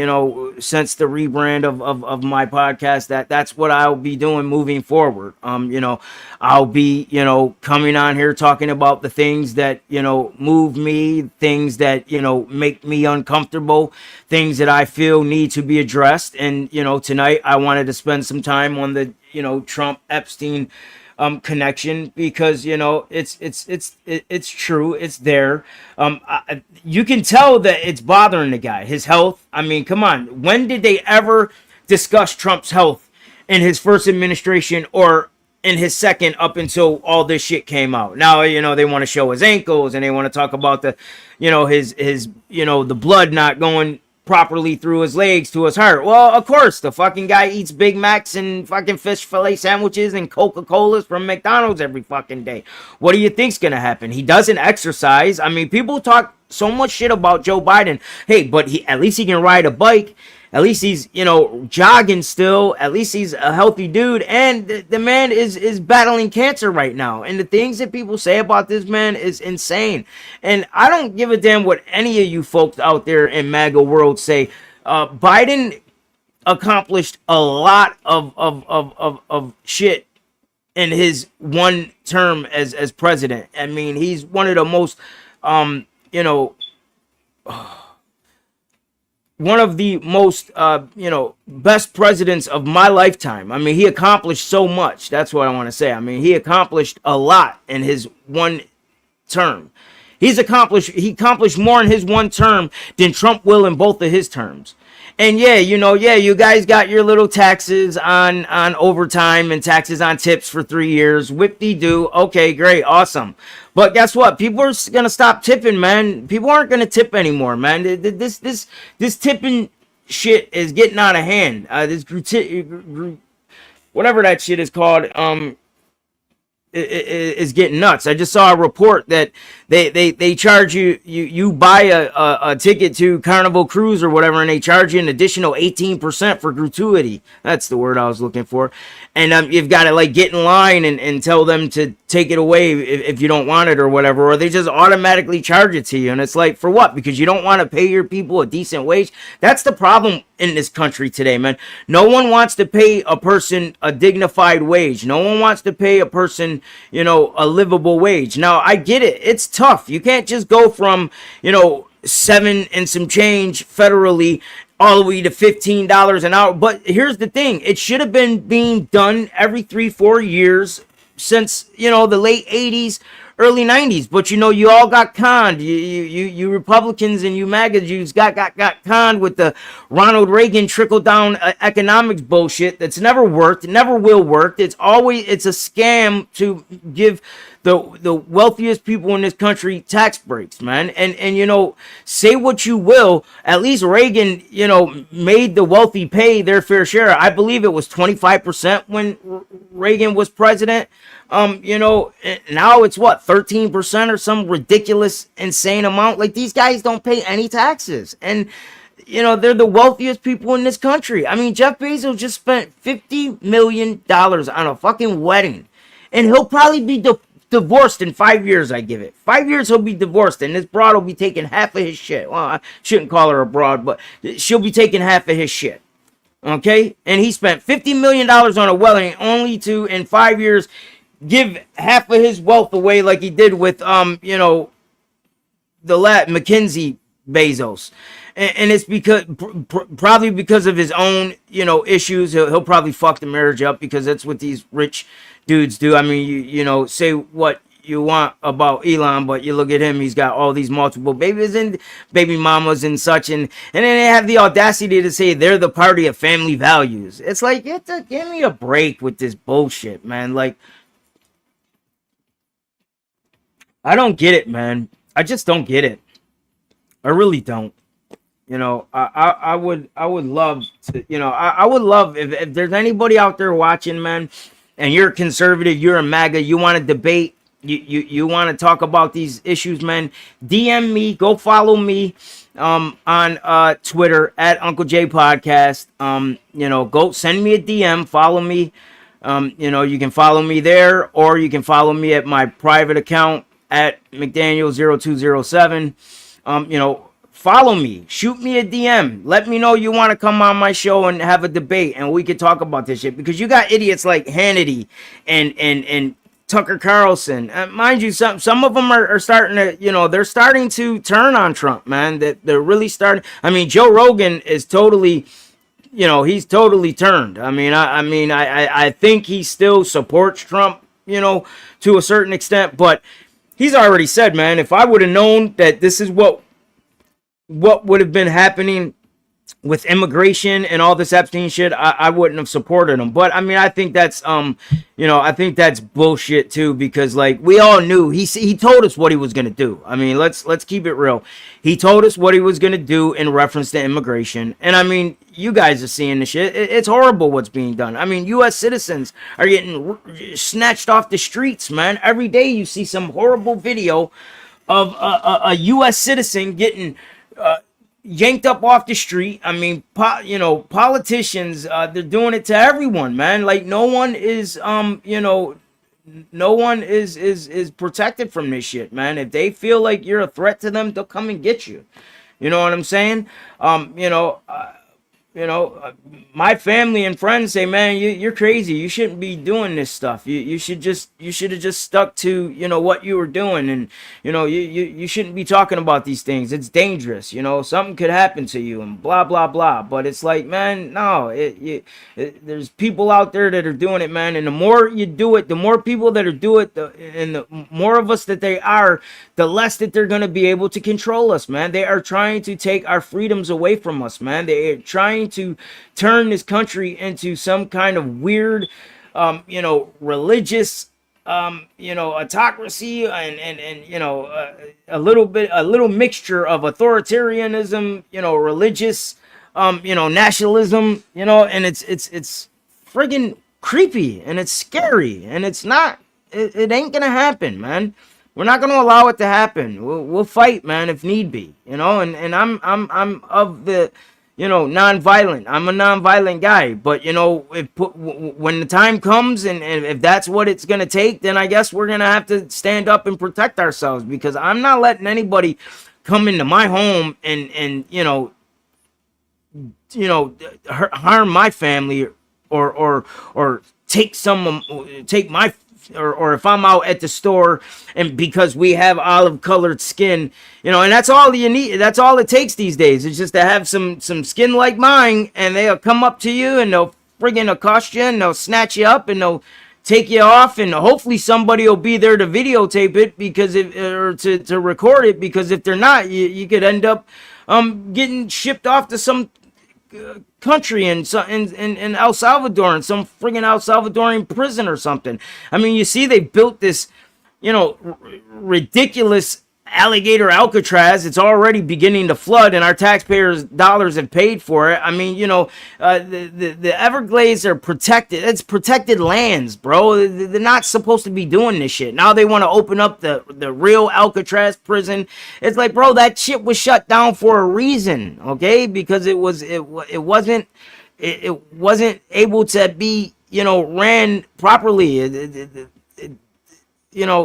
Speaker 1: since the rebrand of my podcast, that's what I'll be doing moving forward. I'll be, coming on here talking about the things that, move me, things that, make me uncomfortable, things that I feel need to be addressed. And, tonight I wanted to spend some time on the, Trump-Epstein connection, because it's true, it's there. You can tell that it's bothering the guy, his health. I mean, come on, when did they ever discuss Trump's health in his first administration or in his second, up until all this shit came out? Now, they want to show his ankles and they want to talk about the, his the blood not going properly through his legs to his heart. Well, of course, the fucking guy eats Big Macs and fucking fish fillet sandwiches and Coca-Colas from McDonald's every fucking day. What do you think's gonna happen? He doesn't exercise. I mean, people talk so much shit about Joe Biden. Hey, but at least he can ride a bike. At least he's, jogging still. At least he's a healthy dude. And the man is battling cancer right now. And the things that people say about this man is insane. And I don't give a damn what any of you folks out there in MAGA world say. Biden accomplished a lot of shit in his one term as president. I mean, he's one of the most, one of the most, best presidents of my lifetime. I mean, he accomplished so much. That's what I want to say. I mean, he accomplished a lot in his one term. He accomplished more in his one term than Trump will in both of his terms. And you guys got your little taxes on overtime and taxes on tips for 3 years. Whip-de-doo. Okay, great, awesome. But guess what? People are gonna stop tipping, man. People aren't gonna tip anymore, man. This tipping shit is getting out of hand. Whatever that shit is called, is getting nuts. I just saw a report that they charge you buy a ticket to Carnival Cruise or whatever, and they charge you an additional 18% for gratuity. That's the word I was looking for. And you've got to like get in line and tell them to take it away if you don't want it or whatever, or they just automatically charge it to you. And it's like, for what? Because you don't want to pay your people a decent wage? That's the problem in this country today, man. No one wants to pay a person a dignified wage. No one wants to pay a person, a livable wage. Now, I get it. It's tough. You can't just go from, 7 and some change federally all the way to $15 an hour. But here's the thing. It should have been being done every 3-4 years since, the late 80s, early 90s. But, you all got conned. You Republicans and you MAGA Jews got conned with the Ronald Reagan trickle-down economics bullshit that's never worked, never will work. It's a scam to give the wealthiest people in this country tax breaks, man. And say what you will, at least Reagan, made the wealthy pay their fair share. I believe it was 25% when Reagan was president. Now it's what, 13% or some ridiculous, insane amount. Like, these guys don't pay any taxes. And they're the wealthiest people in this country. I mean, Jeff Bezos just spent $50 million on a fucking wedding. And he'll probably be divorced in 5 years, I give it. 5 years he'll be divorced, and this broad will be taking half of his shit. Well, I shouldn't call her a broad, but she'll be taking half of his shit. Okay? And he spent $50 million on a wedding only to, in 5 years, give half of his wealth away like he did with, Mackenzie Bezos. And it's probably because of his own, issues. He'll probably fuck the marriage up because that's what these rich dudes do. I mean, you say what you want about Elon, but you look at him, he's got all these multiple babies and baby mamas and such. And then they have the audacity to say they're the party of family values. It's like, give me a break with this bullshit, man. Like, I don't get it, man. I just don't get it. I really don't. I would love to, I would love if there's anybody out there watching, man, and you're a conservative, you're a MAGA, you want to debate, you want to talk about these issues, man, DM me, go follow me on Twitter at Unclejaypodcast. Go send me a DM, follow me. You can follow me there, or you can follow me at my private account at McDaniel0207. Follow me, shoot me a DM, let me know you want to come on my show and have a debate, and we can talk about this shit, because you got idiots like Hannity and Tucker Carlson. Mind you, some of them are starting to, they're starting to turn on Trump, man. That they're really starting. I mean, Joe Rogan is totally, he's totally turned. I think he still supports Trump, to a certain extent, but he's already said, man, if I would have known that this is what would have been happening with immigration and all this Epstein shit, I wouldn't have supported him. But I think that's I think that's bullshit too, because like we all knew he told us what he was gonna do. I mean, let's keep it real. He told us what he was gonna do in reference to immigration, and I mean, you guys are seeing the shit. It's horrible what's being done. I mean, U.S. citizens are getting snatched off the streets, man. Every day you see some horrible video of a U.S. citizen getting yanked up off the street. I mean, politicians, they're doing it to everyone, man. Like no one is, no one is protected from this shit, man. If they feel like you're a threat to them, they'll come and get you. You know what I'm saying? Um, you know, uh, my family and friends say, man, you're crazy. You shouldn't be doing this stuff. You should have just stuck to, what you were doing. And, you shouldn't be talking about these things. It's dangerous. Something could happen to you and blah, blah, blah. But it's like, man, no, there's people out there that are doing it, man. And the more you do it, the more people that are doing it, and the more of us that they are, the less that they're going to be able to control us, man. They are trying to take our freedoms away from us, man. They are trying to turn this country into some kind of weird, religious, autocracy and a little mixture of authoritarianism, religious, nationalism, and it's friggin' creepy and it's scary and it's not, it ain't gonna happen, man. We're not going to allow it to happen. We'll fight, man, if need be, and I'm of the, non-violent. I'm a non-violent guy, but when the time comes and if that's what it's going to take, then I guess we're going to have to stand up and protect ourselves, because I'm not letting anybody come into my home and harm my family or take my, or if I'm out at the store and because we have olive colored skin, and that's all you need. That's all it takes these days. It's just to have some skin like mine, and they'll come up to you and they'll friggin' accost you and they'll snatch you up and they'll take you off, and hopefully somebody will be there to videotape it, because or to record it, because if they're not, you could end up getting shipped off to some country in El Salvador, in some friggin' El Salvadorian prison or something. I mean, you see, they built this, ridiculous alligator Alcatraz. It's already beginning to flood, and our taxpayers' dollars have paid for it. I mean, the Everglades are protected. It's protected lands, bro. They're not supposed to be doing this shit. Now they want to open up the real Alcatraz prison. It's like, bro, that shit was shut down for a reason, okay? Because it wasn't able to be, ran properly.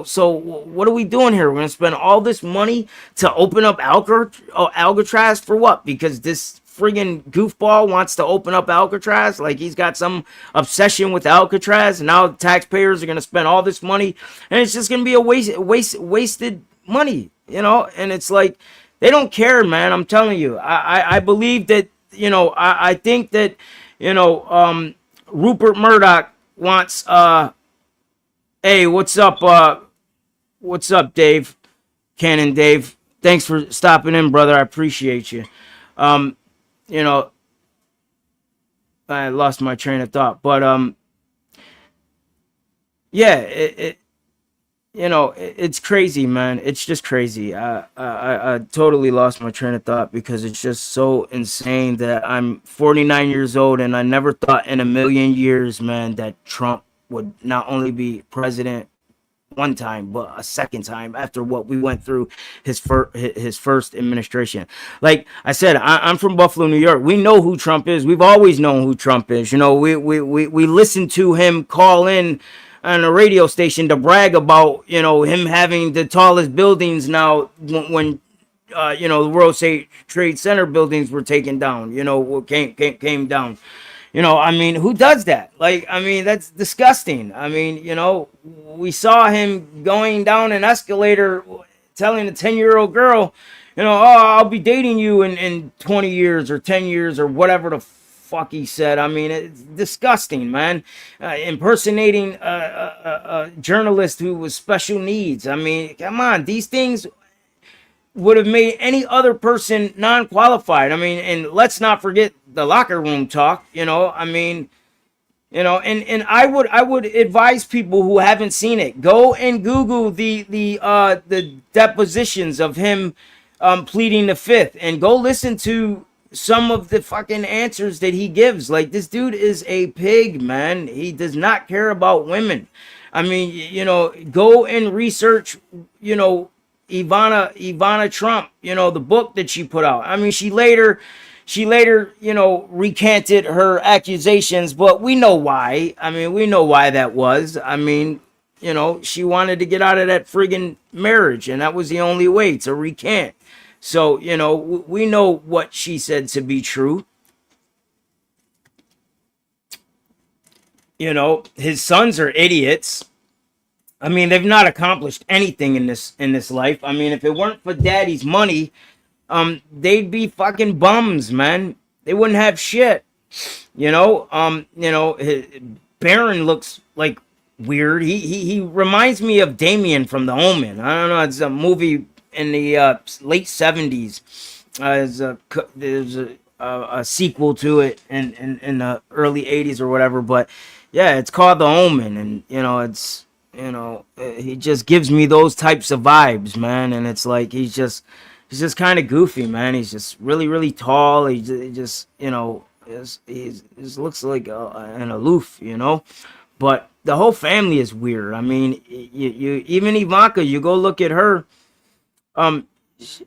Speaker 1: So what are we doing here? We're going to spend all this money to open up Alcatraz for what? Because this friggin' goofball wants to open up Alcatraz? Like he's got some obsession with Alcatraz, and now the taxpayers are going to spend all this money, and it's just going to be a wasted money, And it's like, they don't care, man. I'm telling you. I believe that, I think that, Rupert Murdoch wants, hey, what's up? What's up, Dave? Cannon Dave. Thanks for stopping in, brother. I appreciate you. I lost my train of thought, but yeah, it's crazy, man. It's just crazy. I totally lost my train of thought, because it's just so insane that I'm 49 years old and I never thought in a million years, man, that Trump would not only be president one time, but a second time after what we went through his first administration. Like I said, I'm from Buffalo, New York. We know who Trump is. We've always known who Trump is. We listened to him call in on a radio station to brag about, him having the tallest buildings now when the World Trade Center buildings were taken down, came down. I mean, who does that? Like, I mean, that's disgusting. I mean, we saw him going down an escalator telling a 10-year-old girl, oh, I'll be dating you in 20 years or 10 years or whatever the fuck he said. I mean, it's disgusting, man. Impersonating a journalist who was special needs. I mean, come on. These things would have made any other person non-qualified. I mean, and let's not forget the locker room talk, I mean, and I would advise people who haven't seen it, go and Google the depositions of him pleading the fifth, and go listen to some of the fucking answers that he gives. Like, this dude is a pig, man. He does not care about women. I mean, go and research, Ivana Trump, the book that she put out. I mean, she later, recanted her accusations, but we know why. I mean, we know why that was. I mean, she wanted to get out of that friggin' marriage, and that was the only way to recant. So, we know what she said to be true. His sons are idiots. I mean, they've not accomplished anything in this life. I mean, if it weren't for daddy's money, they'd be fucking bums, man. They wouldn't have shit. Baron looks like weird. He reminds me of Damien from The Omen. I don't know. It's a movie in the late 70s. There's a sequel to it in the early 80s or whatever. But yeah, it's called The Omen, and he just gives me those types of vibes, man. And it's like he's just kind of goofy, man. He's just really, really tall. He just he looks like an aloof, But the whole family is weird. I mean, you even Ivanka, you go look at her.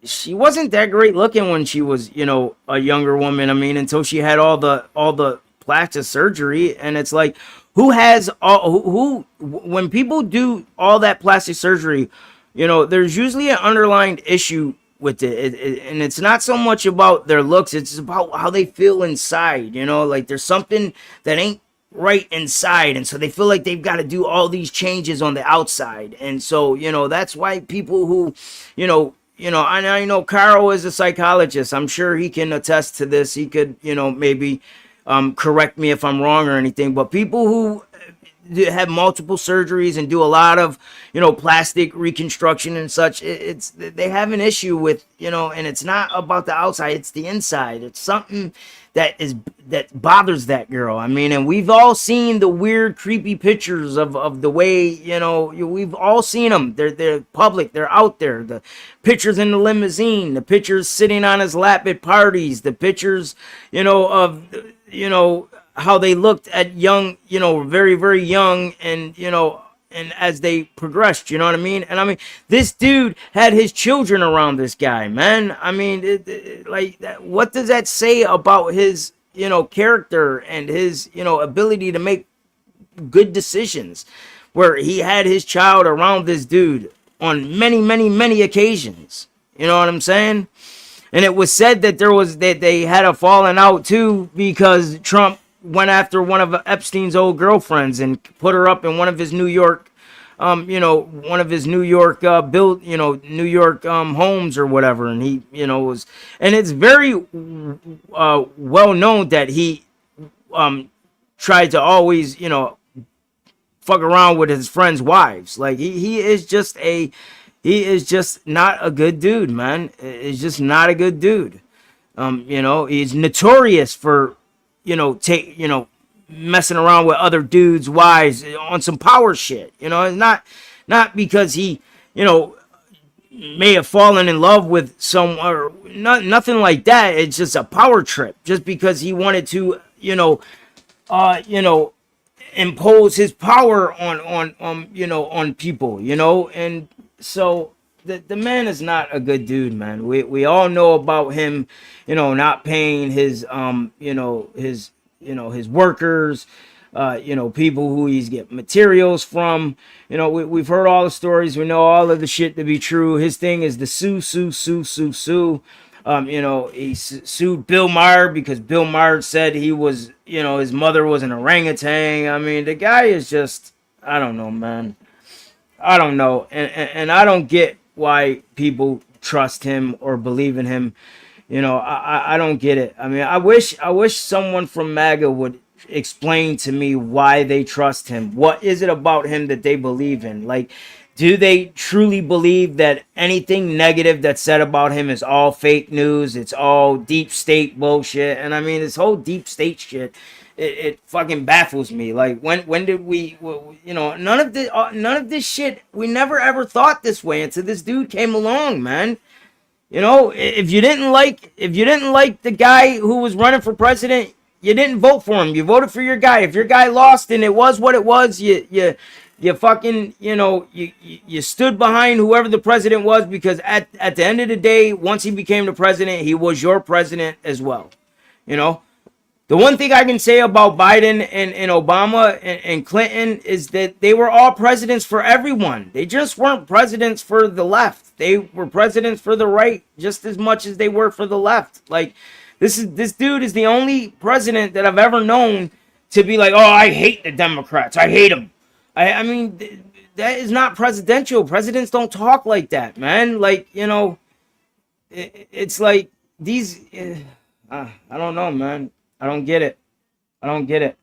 Speaker 1: She wasn't that great looking when she was, a younger woman. I mean, until she had all the plastic surgery, and it's like, who when people do all that plastic surgery, there's usually an underlying issue with it, and it's not so much about their looks, it's about how they feel inside. Like there's something that ain't right inside, and so they feel like they've got to do all these changes on the outside. And so that's why people who I know Carl is a psychologist. I'm sure he can attest to this. He could maybe correct me if I'm wrong or anything, but people who have multiple surgeries and do a lot of plastic reconstruction and such, they have an issue with and it's not about the outside, it's the inside. It's something that bothers that girl. I mean, and we've all seen the weird creepy pictures of the way we've all seen them. They're public, they're out there. The pictures in the limousine, the pictures sitting on his lap at parties, the pictures of how they looked at young, very, very young, and and as they progressed, you know what I mean? And I mean, this dude had his children around this guy, man. I mean, what does that say about his, character and his, ability to make good decisions, where he had his child around this dude on many, many, many occasions? You know what I'm saying? And it was said that they had a falling out too, because Trump went after one of Epstein's old girlfriends and put her up in one of his New York, New York homes or whatever. And he, and it's very well known that he tried to always, fuck around with his friends' wives. Like he is just not a good dude, man. He's just not a good dude. He's notorious for messing around with other dudes' wives on some power shit. It's not because he, may have fallen in love with some, or nothing like that. It's just a power trip, just because he wanted to, impose his power on people, and so the man is not a good dude, man. We all know about him, not paying his his workers, people who he's get materials from. We've heard all the stories. We know all of the shit to be true. His thing is the sue. He sued Bill Maher because Bill Maher said he was, his mother was an orangutan. I mean, the guy is just, I don't know, man. I don't know. And I don't get why people trust him or believe in him. I don't get it. I mean, I wish someone from MAGA would explain to me why they trust him. What is it about him that they believe in? Like, do they truly believe that anything negative that's said about him is all fake news? It's all deep state bullshit. And I mean, this whole deep state shit, it fucking baffles me. Like, when did we, none of this shit, we never ever thought this way until this dude came along, man. If you didn't like the guy who was running for president, you didn't vote for him. You voted for your guy. If your guy lost and it was what it was, you you fucking, you stood behind whoever the president was, because at the end of the day, once he became the president, he was your president as well. You know, the one thing I can say about Biden and Obama and Clinton is that they were all presidents for everyone. They just weren't presidents for the left. They were presidents for the right just as much as they were for the left. Like, this dude is the only president that I've ever known to be like, oh, I hate the Democrats. I hate them. I mean, that is not presidential. Presidents don't talk like that, man. Like, it's like these. I don't know, man. I don't get it. I don't get it.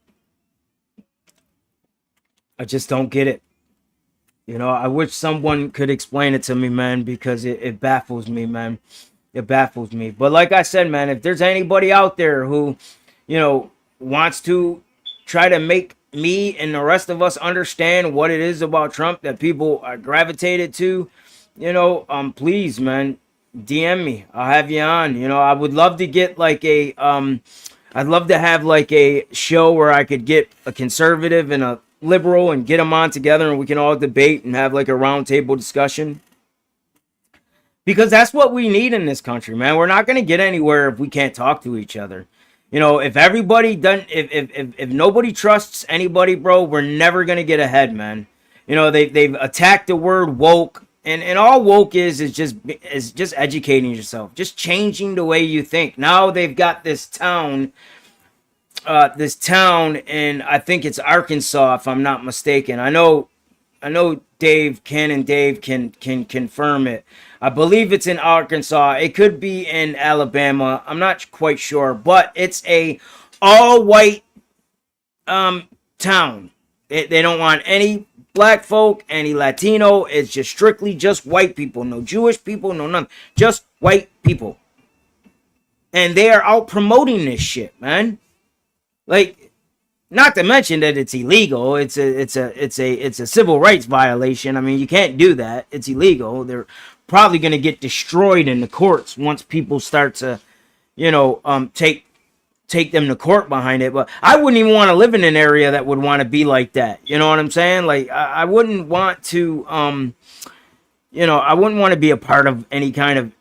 Speaker 1: I just don't get it. I wish someone could explain it to me, man, because it baffles me, man. It baffles me. But like I said, man, if there's anybody out there who, wants to try to make me and the rest of us understand what it is about Trump that people are gravitated to, please, man, DM me. I'll have you on. I would love to get like I'd love to have like a show where I could get a conservative and a liberal and get them on together and we can all debate and have like a roundtable discussion. Because that's what we need in this country, man. We're not going to get anywhere if we can't talk to each other. If everybody doesn't, if nobody trusts anybody, bro, we're never going to get ahead, man. They've attacked the word woke. And all woke is just educating yourself, just changing the way you think. Now they've got this town, and I think it's Arkansas, if I'm not mistaken. I know Dave can confirm it. I believe it's in Arkansas. It could be in Alabama. I'm not quite sure, but it's a all white town. They don't want any black folk, any Latino. It's just strictly just white people. No Jewish people, no none. Just white people. And they are out promoting this shit, man. Like, not to mention that it's illegal. It's a civil rights violation. I mean, you can't do that. It's illegal. They're probably going to get destroyed in the courts once people start to, take them to court behind it. But I wouldn't even want to live in an area that would want to be like that. You know what I'm saying? Like, I wouldn't want to, I wouldn't want to be a part of any kind of,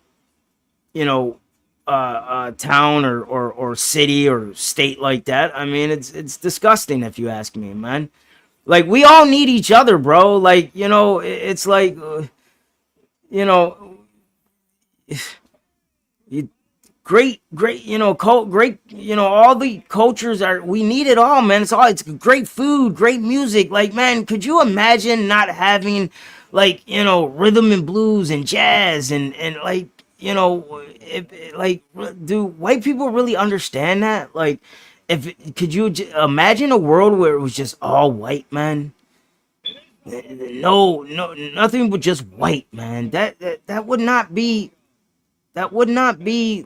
Speaker 1: town or city or state like that. I mean, it's disgusting if you ask me, man. Like, we all need each other, bro. Like, it's like, great, all the cultures we need it all, man. It's great food, great music. Like, man, could you imagine not having like, rhythm and blues and jazz and like, do white people really understand that? Like, could you imagine a world where it was just all white, man? No, nothing but just white, man. That would not be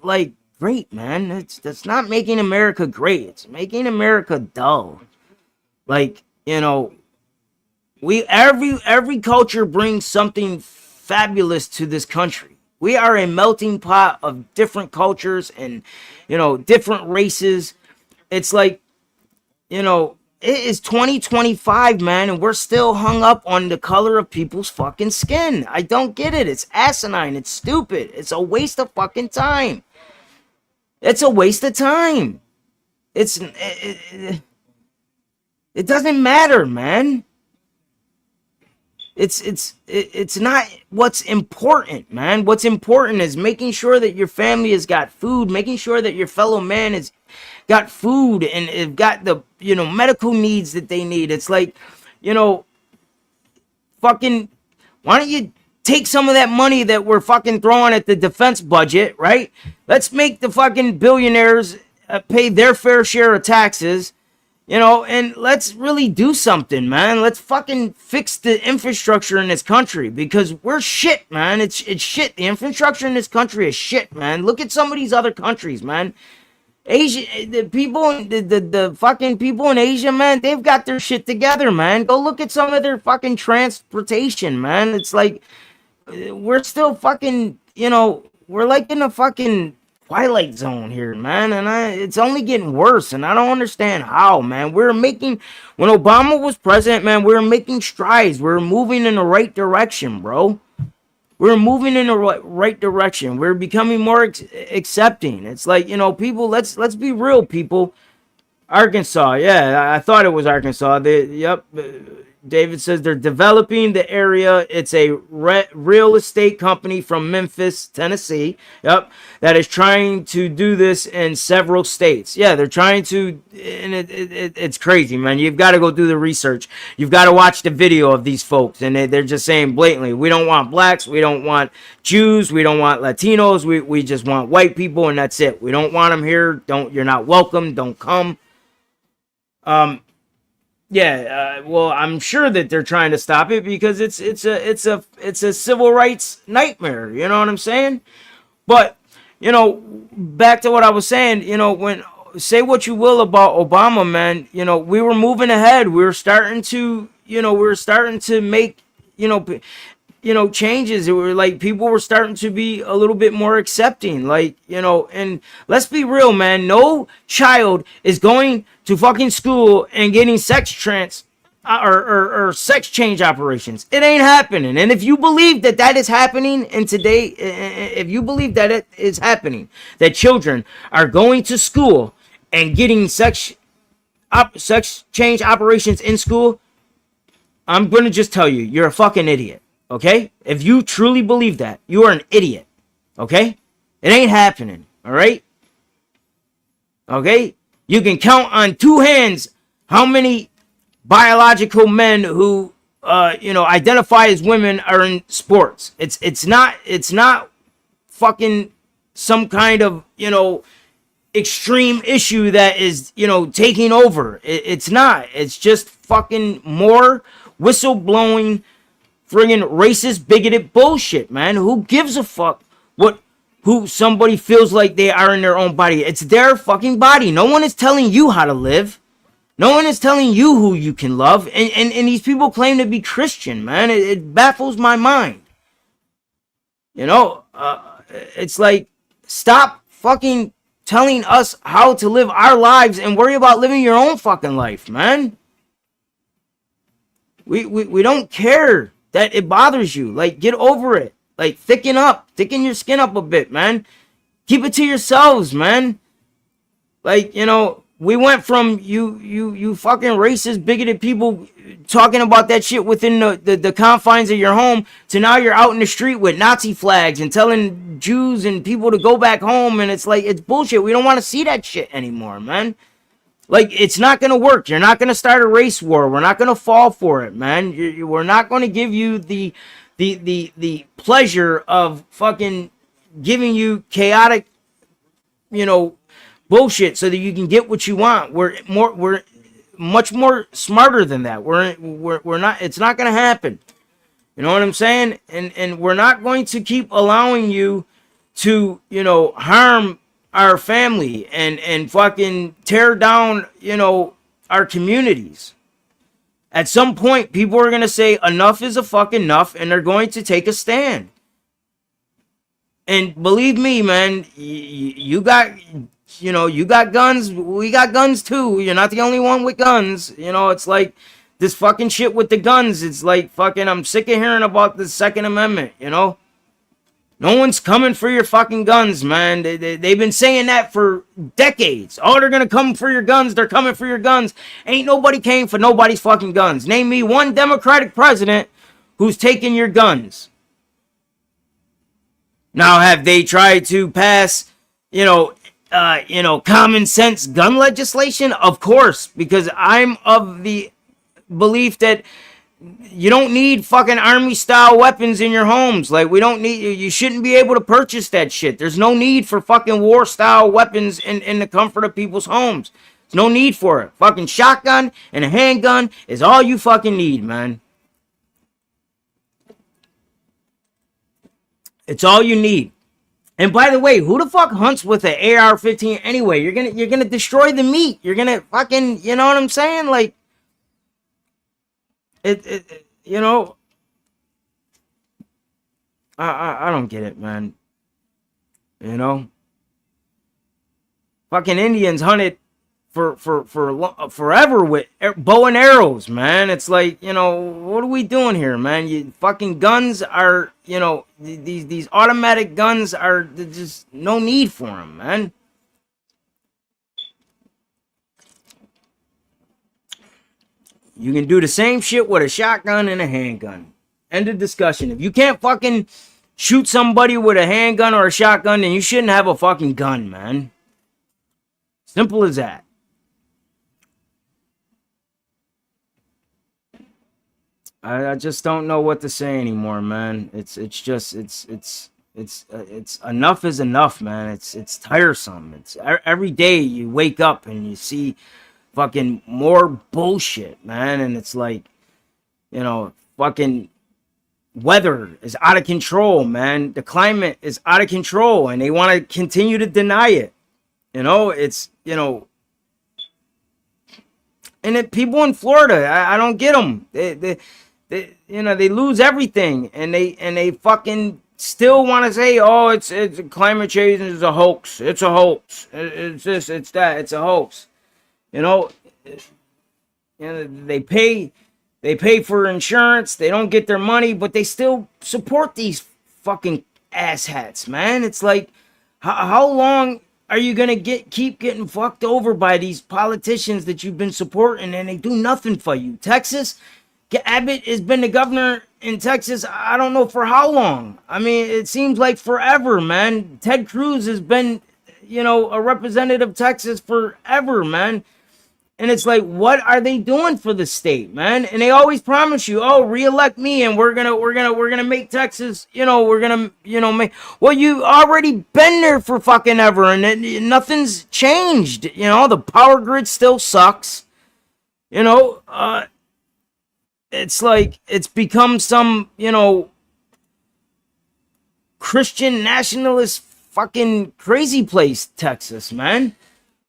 Speaker 1: like great, man. That's not making America great. It's making America dull. Like, every culture brings something fabulous to this country. We are a melting pot of different cultures and, different races. It's like, it is 2025, man, and we're still hung up on the color of people's fucking skin. I don't get it. It's asinine. It's stupid. It's a waste of fucking time. It's a waste of time. It doesn't matter, man. It's not what's important, man. What's important is making sure that your family has got food, making sure that your fellow man has got food and have got the, medical needs that they need. It's like, fucking, why don't you take some of that money that we're fucking throwing at the defense budget, right? Let's make the fucking billionaires pay their fair share of taxes. And let's really do something, man. Let's fucking fix the infrastructure in this country because we're shit, man. It's shit. The infrastructure in this country is shit, man. Look at some of these other countries, man. Asia, the fucking people in Asia, man, they've got their shit together, man. Go look at some of their fucking transportation, man. It's like, we're still fucking, we're like in a fucking twilight zone here, man, and it's only getting worse, and I don't understand how, man. When Obama was president, man, we were making strides. We were moving in the right direction, bro. We're moving in the right direction. We're becoming more accepting. It's like, people, let's be real, people. Arkansas, yeah, I thought it was Arkansas. Yep. David says they're developing the area. It's a real estate company from Memphis, Tennessee. Yep, that is trying to do this in several states. Yeah, they're trying to, and it's crazy, man. You've got to go do the research. You've got to watch the video of these folks, and they're just saying blatantly, we don't want blacks, we don't want Jews, we don't want Latinos, we just want white people, and that's it. We don't want them here. You're not welcome. Don't come. Well, I'm sure that they're trying to stop it because it's a civil rights nightmare. You know what I'm saying? But back to what I was saying. When say what you will about Obama, man. We were moving ahead. We were starting to make changes. It were like people were starting to be a little bit more accepting, and let's be real, man. No child is going to fucking school and getting sex change operations. It ain't happening. And if you believe that is happening, and today, if you believe that it is happening, that children are going to school and getting sex change operations in school, I'm gonna just tell you, you're a fucking idiot. Okay? If you truly believe that, you are an idiot. Okay? It ain't happening. All right? Okay? You can count on two hands how many biological men who identify as women are in sports. It's not fucking some kind of, extreme issue that is, taking over. It's not. It's just fucking more whistleblowing, friggin' racist, bigoted bullshit, man. Who gives a fuck who somebody feels like they are in their own body? It's their fucking body. No one is telling you how to live. No one is telling you who you can love. And these people claim to be Christian, man. It baffles my mind. It's like, stop fucking telling us how to live our lives and worry about living your own fucking life, man. We don't care that it bothers you. Like, get over it. Like, thicken your skin up a bit, man. Keep it to yourselves, man. Like, we went from you fucking racist, bigoted people talking about that shit within the confines of your home to now you're out in the street with Nazi flags and telling Jews and people to go back home, and it's like, it's bullshit. We don't want to see that shit anymore, man. Like, it's not going to work. You're not going to start a race war. We're not going to fall for it, man. We're not going to give you the pleasure of fucking giving you chaotic, bullshit so that you can get what you want. We're much more smarter than that. We're not, it's not going to happen. You know what I'm saying? And we're not going to keep allowing you to, harm our family and fucking tear down, our communities. At some point, people are going to say enough is a fucking enough, and they're going to take a stand. And believe me, man, you got guns. We got guns too. You're not the only one with guns. It's like this fucking shit with the guns. It's like fucking, I'm sick of hearing about the Second Amendment, No one's coming for your fucking guns, man. They've been saying that for decades. Oh, they're going to come for your guns. They're coming for your guns. Ain't nobody came for nobody's fucking guns. Name me one Democratic president who's taken your guns. Now, have they tried to pass, common sense gun legislation? Of course, because I'm of the belief that you don't need fucking army style weapons in your homes. Like, you shouldn't be able to purchase that shit. There's no need for fucking war style weapons in the comfort of people's homes. There's no need for it. Fucking shotgun and a handgun is all you fucking need, man. It's all you need. And by the way, who the fuck hunts with an AR-15 anyway? You're gonna destroy the meat. You're gonna fucking, you know what I'm saying? Like, I don't get it, man. Fucking Indians hunted for forever with bow and arrows, man. It's like, what are we doing here, man? You fucking guns are, these automatic guns are just no need for them, man. You can do the same shit with a shotgun and a handgun. End of discussion. If you can't fucking shoot somebody with a handgun or a shotgun, then you shouldn't have a fucking gun, man. Simple as that. I just don't know what to say anymore, man. It's enough is enough, man. It's tiresome. It's every day you wake up and you see fucking more bullshit, man. And it's like, fucking weather is out of control, man. The climate is out of control, and they want to continue to deny it. It's, and it, people in Florida, I don't get them. They lose everything, and they fucking still want to say, oh, it's climate change is a hoax. It's a hoax. It's this, it's that. It's a hoax. They pay for insurance. They don't get their money, but they still support these fucking asshats, man. It's like, how long are you gonna keep getting fucked over by these politicians that you've been supporting, and they do nothing for you? Texas, Abbott has been the governor in Texas, I don't know for how long. I mean, it seems like forever, man. Ted Cruz has been, a representative of Texas forever, man. And it's like, what are they doing for the state, man? And they always promise you, oh, reelect me, and we're gonna make Texas, make. Well, you already been there for fucking ever, and nothing's changed. The power grid still sucks. It's like it's become some, Christian nationalist fucking crazy place, Texas, man.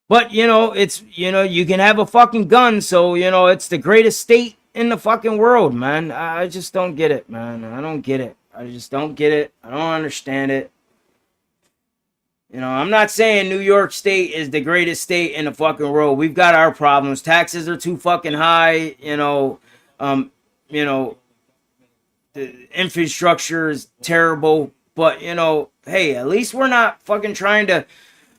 Speaker 1: But, it's, you can have a fucking gun, so, it's the greatest state in the fucking world, man. I just don't get it, man. I don't get it. I just don't get it. I don't understand it. I'm not saying New York State is the greatest state in the fucking world. We've got our problems. Taxes are too fucking high, the infrastructure is terrible. But, hey, at least we're not fucking trying to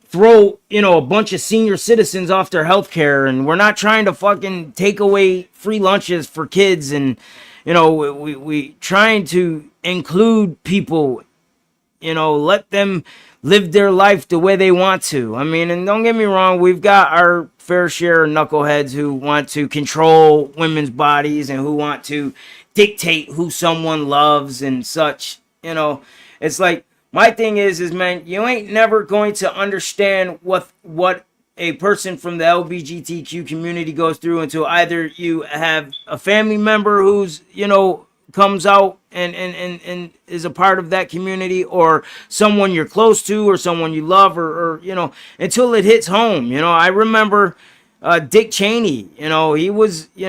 Speaker 1: throw, a bunch of senior citizens off their health care, and we're not trying to fucking take away free lunches for kids, and, we trying to include people, let them live their life the way they want to. I mean, and don't get me wrong, we've got our fair share of knuckleheads who want to control women's bodies and who want to dictate who someone loves and such. It's like, my thing is, man, you ain't never going to understand what a person from the LGBTQ community goes through until either you have a family member who's, comes out and is a part of that community, or someone you're close to, or someone you love, or until it hits home. I remember Dick Cheney. He was, we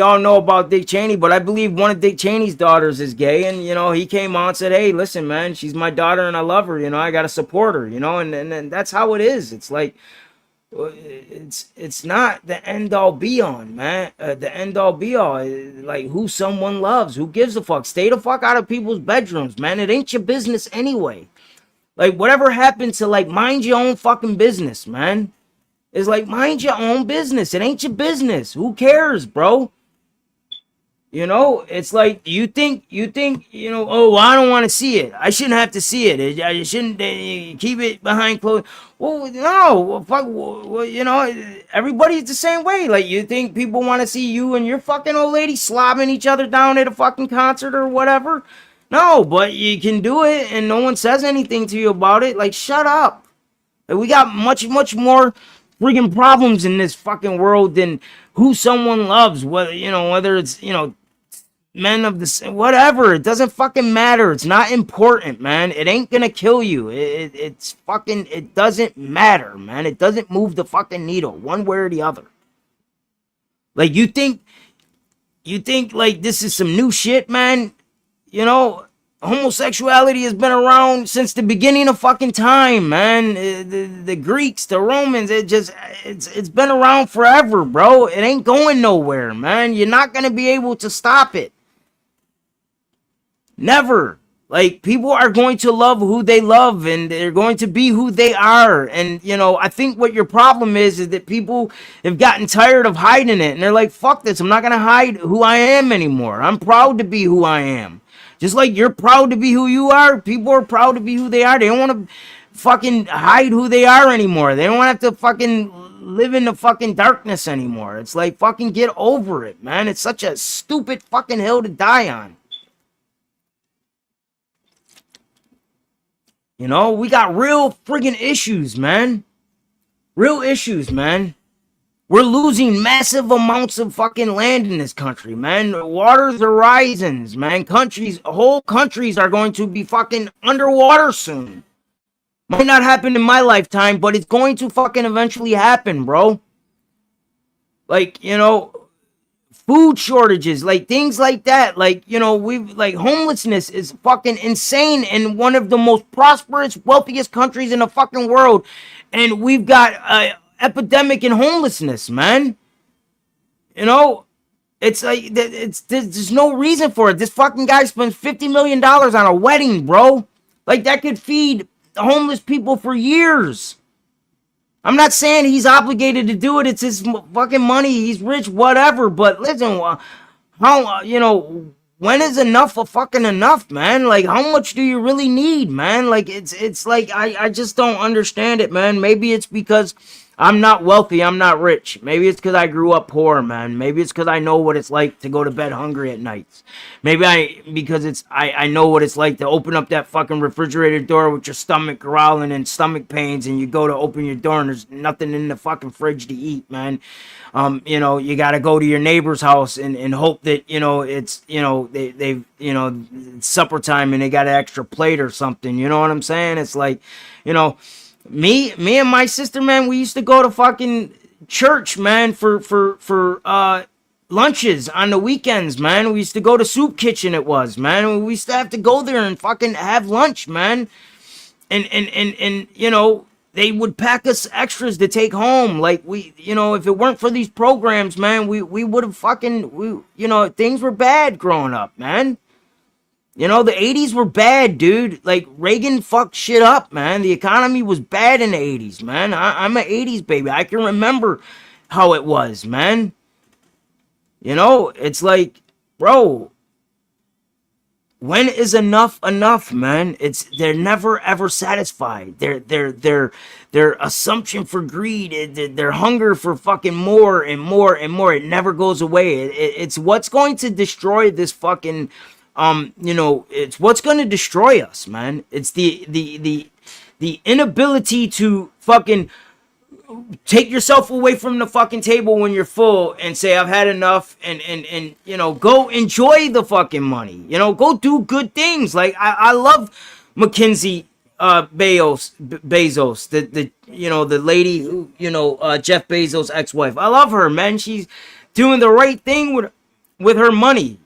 Speaker 1: all know about Dick Cheney, but I believe one of Dick Cheney's daughters is gay, and he came on and said, hey, listen, man, she's my daughter and I love her, I gotta support her, and that's how it is. It's like, it's not the end all be all, man. The end all be all, like, who someone loves, who gives a fuck? Stay the fuck out of people's bedrooms, man. It ain't your business anyway. Like, whatever happened to, like, mind your own fucking business, man. It's like, mind your own business. It ain't your business. Who cares, bro? It's like, you think, oh, well, I don't want to see it. I shouldn't have to see it. I shouldn't keep it behind closed. Well, no, fuck, well, everybody's the same way. Like, you think people want to see you and your fucking old lady slobbing each other down at a fucking concert or whatever? No, but you can do it and no one says anything to you about it. Like, shut up. Like, we got much, much more friggin' problems in this fucking world than who someone loves, whether it's, men of the, whatever, it doesn't fucking matter. It's not important, man. It ain't gonna kill you. It's fucking, it doesn't matter, man. It doesn't move the fucking needle one way or the other. Like, you think like this is some new shit, man? homosexuality has been around since the beginning of fucking time, man. The Greeks, the Romans, it's been around forever, bro. It ain't going nowhere, man. You're not gonna be able to stop it. Never. Like, people are going to love who they love, and they're going to be who they are. And, I think what your problem is that people have gotten tired of hiding it. And they're like, fuck this. I'm not going to hide who I am anymore. I'm proud to be who I am. Just like you're proud to be who you are, people are proud to be who they are. They don't want to fucking hide who they are anymore. They don't want to have to fucking live in the fucking darkness anymore. It's like, fucking get over it, man. It's such a stupid fucking hill to die on. We got real friggin' issues, man. Real issues, man. We're losing massive amounts of fucking land in this country, man. Water horizons, man. Whole countries are going to be fucking underwater soon. Might not happen in my lifetime, but it's going to fucking eventually happen, bro. Like, food shortages, like things like that. Like, homelessness is fucking insane in one of the most prosperous, wealthiest countries in the fucking world. And we've got a epidemic in homelessness, man. It's like, there's no reason for it. This fucking guy spends $50 million on a wedding, bro. Like, that could feed homeless people for years. I'm not saying he's obligated to do it. It's his fucking money. He's rich, whatever. But listen, when is enough of fucking enough, man? Like, how much do you really need, man? Like, it's like, I just don't understand it, man. Maybe it's because I'm not wealthy. I'm not rich. Maybe it's because I grew up poor, man. Maybe it's because I know what it's like to go to bed hungry at nights. Maybe I know what it's like to open up that fucking refrigerator door with your stomach growling and stomach pains, and you go to open your door and there's nothing in the fucking fridge to eat, man. You got to go to your neighbor's house and hope that, it's, it's supper time and they got an extra plate or something. You know what I'm saying? It's like, me and my sister, man, we used to go to fucking church, man, for lunches on the weekends, man. We used to go to Soup Kitchen, it was, man. We used to have to go there and fucking have lunch, man. And they would pack us extras to take home. Like, if it weren't for these programs, man, we would have fucking, things were bad growing up, man. The 80s were bad, dude. Like, Reagan fucked shit up, man. The economy was bad in the 80s, man. I'm an 80s baby. I can remember how it was, man. It's like, bro, when is enough, man? They're never ever satisfied. Their assumption for greed, their hunger for fucking more and more and more, it never goes away. It's what's going to destroy this fucking, it's what's going to destroy us, man. It's the inability to fucking take yourself away from the fucking table when you're full and say, I've had enough, and go enjoy the fucking money. Go do good things. Like, I love Mackenzie Bezos, the lady who, Jeff Bezos' ex-wife. I love her, man. She's doing the right thing with her money,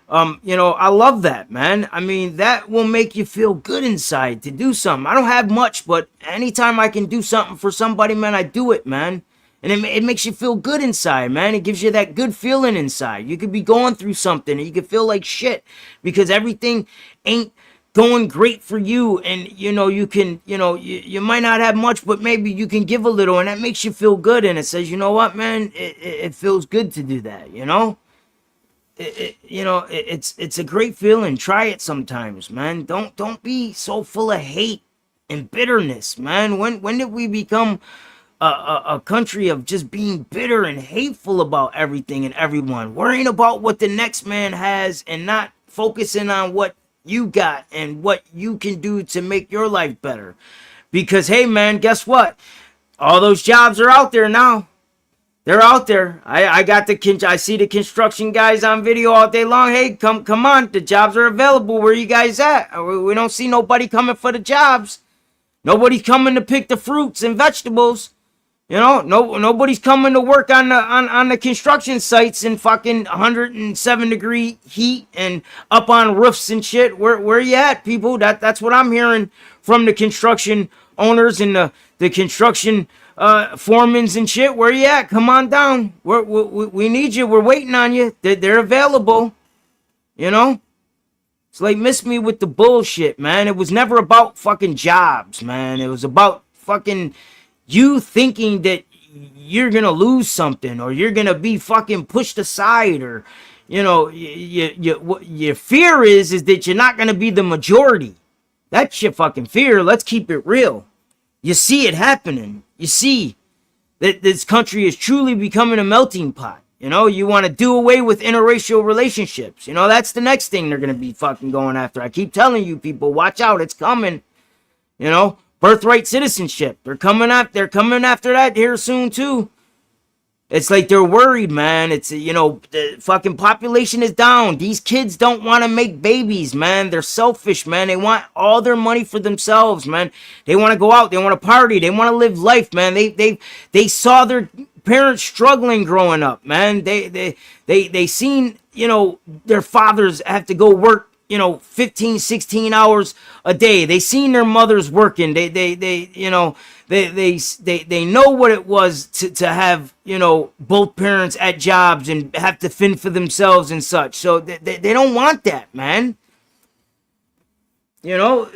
Speaker 1: I love that, man. I mean, that will make you feel good inside to do something. I don't have much, but anytime I can do something for somebody, man, I do it, man. And it makes you feel good inside, man. It gives you that good feeling inside. You could be going through something and you could feel like shit because everything ain't going great for you. And, you can, you might not have much, but maybe you can give a little, and that makes you feel good. And it says, you know what, man, it feels good to do that, It's a great feeling. Try it sometimes, man. Don't be so full of hate and bitterness, man. When did we become a country of just being bitter and hateful about everything and everyone, worrying about what the next man has and not focusing on what you got and what you can do to make your life better? Because, hey, man, guess what? All those jobs are out there now. They're out there. I see the construction guys on video all day long. Hey, come on. The jobs are available. Where you guys at? We don't see nobody coming for the jobs. Nobody's coming to pick the fruits and vegetables. You know, nobody's coming to work on the construction sites in fucking 107-degree heat and up on roofs and shit. Where you at, people? That's what I'm hearing from the construction owners and the construction foremans and shit. Where you at? Come on down. We need you. We're waiting on you. They're available. You know? It's like, miss me with the bullshit, man. It was never about fucking jobs, man. It was about fucking you thinking that you're gonna lose something or you're gonna be fucking pushed aside, or you know, what your fear is that you're not gonna be the majority. That's your fucking fear. Let's keep it real. You see it happening. You see that this country is truly becoming a melting pot. You know, you want to do away with interracial relationships. You know, that's the next thing they're gonna be fucking going after. I keep telling you people, watch out, it's coming. You know, birthright citizenship. They're coming after that here soon too. It's like they're worried, man. It's, you know, the fucking population is down. These kids don't want to make babies, man. They're selfish, man. They want all their money for themselves, man. They want to go out. They want to party. They want to live life, man. They saw their parents struggling growing up, man. They seen, you know, their fathers have to go work, you know, 15, 16 hours a day. They seen their mothers working. They you know, they know what it was to have, you know, both parents at jobs and have to fend for themselves and such. So they don't want that, man. You know,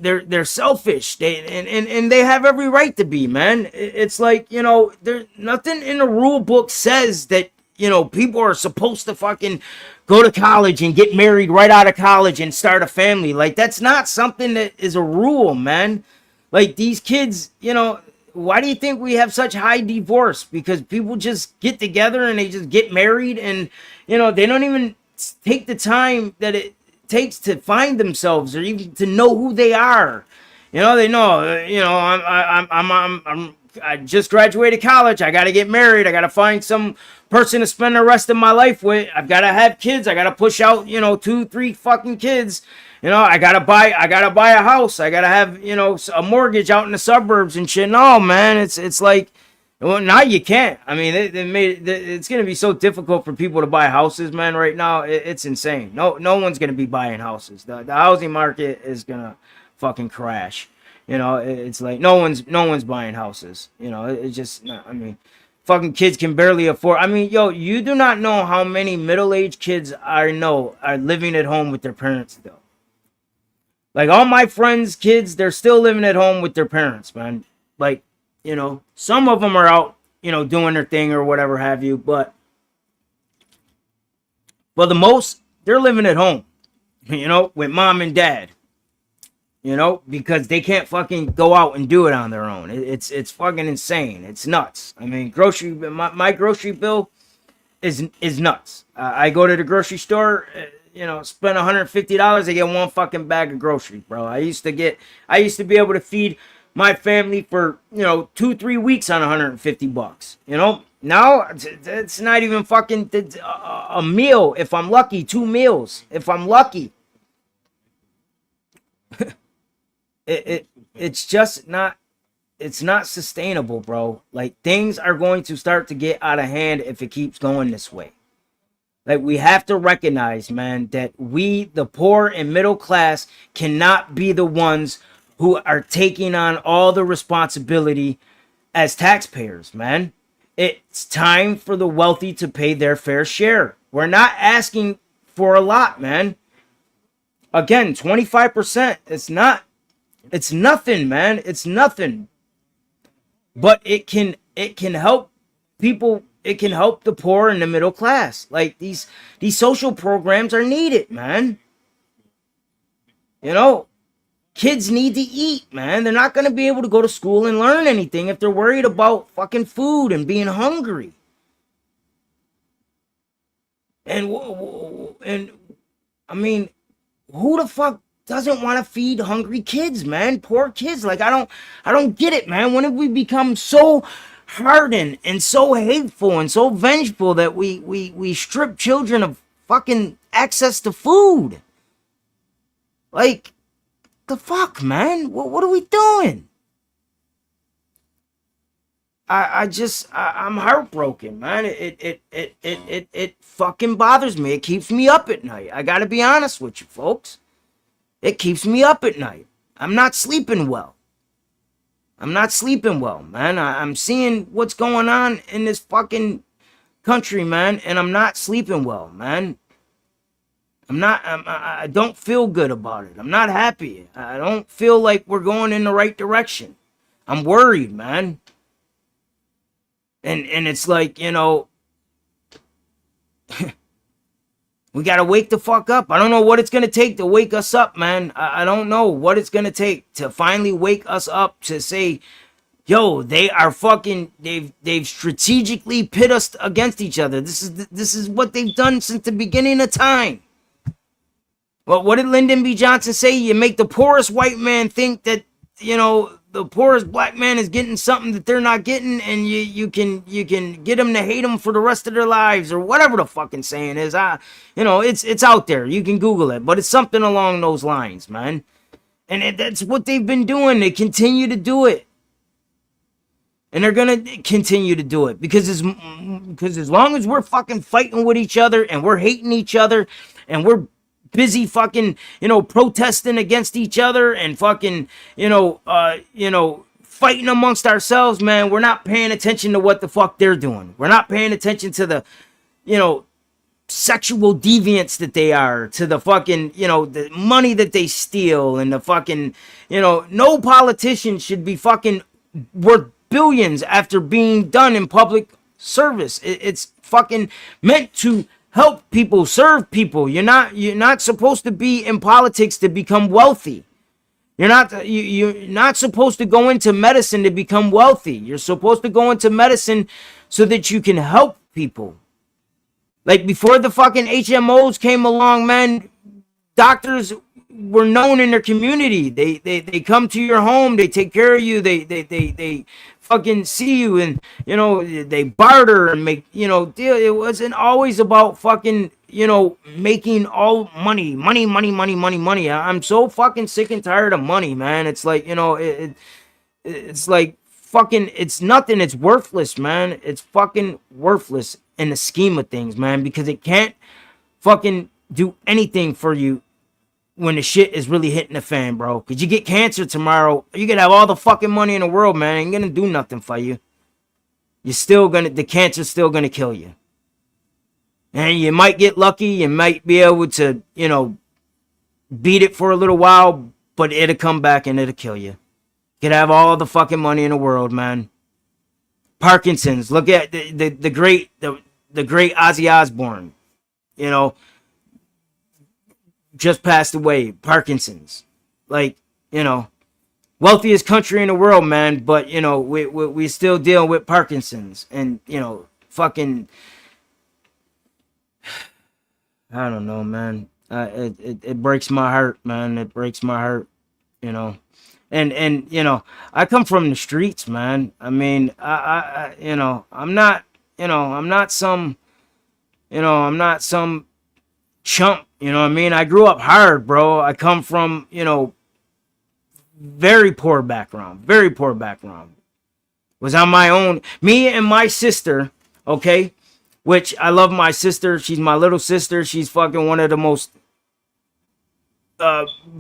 Speaker 1: they're selfish. And they have every right to be, man. It's like, you know, there's nothing in the rule book says that, you know, people are supposed to fucking go to college and get married right out of college and start a family. Like, that's not something that is a rule, man. Like, these kids, you know, why do you think we have such high divorce? Because people just get together and they just get married, and, you know, they don't even take the time that it takes to find themselves or even to know who they are. You know, they know, you know, I just graduated college. I got to get married. I got to find some person to spend the rest of my life with. I've got to have kids. I got to push out, you know, 2-3 fucking kids. You know, I got to buy a house. I got to have, you know, a mortgage out in the suburbs and shit. No, man, it's like, well, now you can't. I mean, it's going to be so difficult for people to buy houses, man, right now. It's insane. No one's going to be buying houses. The housing market is going to fucking crash. You know, it's like no one's buying houses. You know, it's just, I mean, fucking kids can barely afford. I mean, yo, you do not know how many middle-aged kids I know are living at home with their parents still. Like, all my friends' kids, they're still living at home with their parents, man. Like, you know, some of them are out, you know, doing their thing or whatever have you, but for the most, they're living at home, you know, with mom and dad. You know, because they can't fucking go out and do it on their own. It's fucking insane. It's nuts. I mean, my grocery bill is nuts. I go to the grocery store, you know, spend $150. I get one fucking bag of groceries, bro. I used to be able to feed my family for, you know, 2-3 weeks on $150. You know, now it's not even fucking a meal if I'm lucky. 2 meals if I'm lucky. It's just not, it's not sustainable, bro. Like, things are going to start to get out of hand if it keeps going this way. Like, we have to recognize, man, that we, the poor and middle class, cannot be the ones who are taking on all the responsibility as taxpayers, man. It's time for the wealthy to pay their fair share. We're not asking for a lot, man. Again, 25%. It's nothing, man. It's nothing. But it can help people. It can help the poor and the middle class. Like, these social programs are needed, man. You know, kids need to eat, man. They're not going to be able to go to school and learn anything if they're worried about fucking food and being hungry. And I mean, who the fuck doesn't want to feed hungry kids, man? Poor kids. Like, I don't get it, man. When have we become so hardened and so hateful and so vengeful that we strip children of fucking access to food? Like, the fuck, man? What are we doing? I'm heartbroken, man. It fucking bothers me. It keeps me up at night. I gotta be honest with you, folks. It keeps me up at night. I'm not sleeping well. I'm not sleeping well, man. I'm seeing what's going on in this fucking country, man, and I'm not sleeping well, man. I don't feel good about it. I'm not happy. I don't feel like we're going in the right direction. I'm worried, man. And it's like, you know, we got to wake the fuck up. I don't know what it's going to take to wake us up, man. I don't know what it's going to take to finally wake us up to say, yo, they are fucking, they've strategically pit us against each other. This is what they've done since the beginning of time. Well, what did Lyndon B. Johnson say? You make the poorest white man think that, you know, the poorest black man is getting something that they're not getting, and you can get them to hate them for the rest of their lives, or whatever the fucking saying is. You know, it's out there. You can Google it, but it's something along those lines, man. And that's what they've been doing. They continue to do it, and they're gonna continue to do it because as long as we're fucking fighting with each other and we're hating each other and we're busy fucking, you know, protesting against each other and fucking, you know, fighting amongst ourselves, man, we're not paying attention to what the fuck they're doing. We're not paying attention to the, you know, sexual deviants that they are, to the fucking, you know, the money that they steal, and the fucking, you know, no politician should be fucking worth billions after being done in public service. It's fucking meant to help people, serve people. You're not supposed to be in politics to become wealthy. You're not supposed to go into medicine to become wealthy. You're supposed to go into medicine so that you can help people. Like before the fucking HMOs came along, man, doctors were known in their community. They come to your home, they take care of you, they fucking see you, and you know, they barter and make, you know, deal. It wasn't always about fucking, you know, making all money. I'm so fucking sick and tired of money, man. It's like, you know, it's like fucking, it's nothing. It's worthless, man. It's fucking worthless in the scheme of things, man, because it can't fucking do anything for you when the shit is really hitting the fan, bro. Because you get cancer tomorrow, you could have all the fucking money in the world, man. It ain't gonna do nothing for you. The cancer's still gonna kill you. And you might get lucky, you might be able to, you know, beat it for a little while, but it'll come back and it'll kill you. You could have all the fucking money in the world, man. Parkinson's. Look at the great Ozzy Osbourne. You know, just passed away. Parkinson's. Like, you know, wealthiest country in the world, man, but you know, we still dealing with Parkinson's, and you know, fucking, I don't know, man. It breaks my heart, man. It breaks my heart, you know. And you know, I come from the streets, man. I mean, I you know, I'm not some chump, you know what I mean? I grew up hard, bro. I come from, you know, very poor background. Was on my own. Me and my sister, okay, which I love my sister. She's my little sister. She's fucking one of the most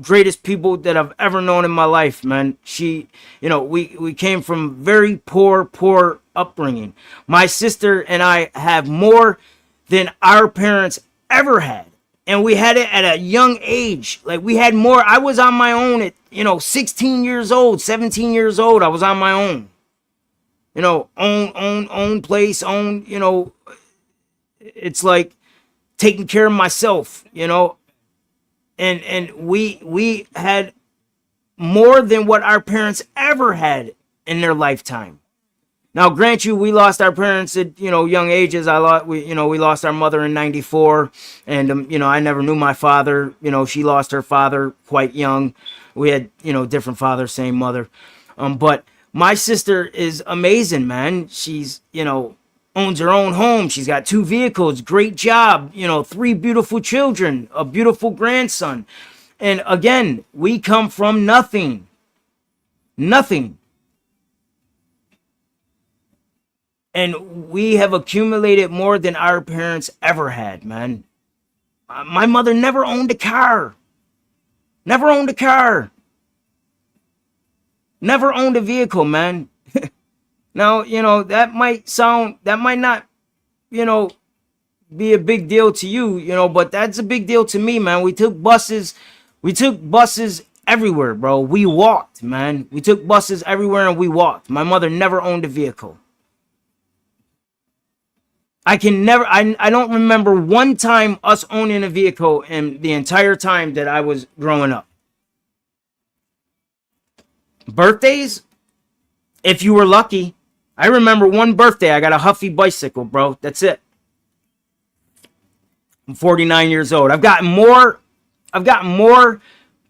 Speaker 1: greatest people that I've ever known in my life, man. She, you know, we came from very poor upbringing. My sister and I have more than our parents ever had. And we had it at a young age. Like, we had more. I was on my own at, you know, 16 years old, 17 years old. I was on my own. You know, own place, you know, it's like taking care of myself, you know. And we had more than what our parents ever had in their lifetime. Now, grant you, we lost our parents at, you know, young ages. We lost our mother in '94, and you know, I never knew my father. You know, she lost her father quite young. We had, you know, different fathers, same mother. But my sister is amazing, man. She's, you know, owns her own home. She's got 2 vehicles, great job, you know, 3 beautiful children, a beautiful grandson. And again, we come from nothing. And we have accumulated more than our parents ever had, man. My mother never owned a car. Never owned a car. Never owned a vehicle, man. Now, that might not, be a big deal to you, but that's a big deal to me, man. We took buses everywhere, bro. We walked, man. We took buses everywhere and we walked. My mother never owned a vehicle. I don't remember one time us owning a vehicle in the entire time that I was growing up. Birthdays, if you were lucky. I remember one birthday, I got a Huffy bicycle, bro. That's it. I'm 49 years old. I've gotten more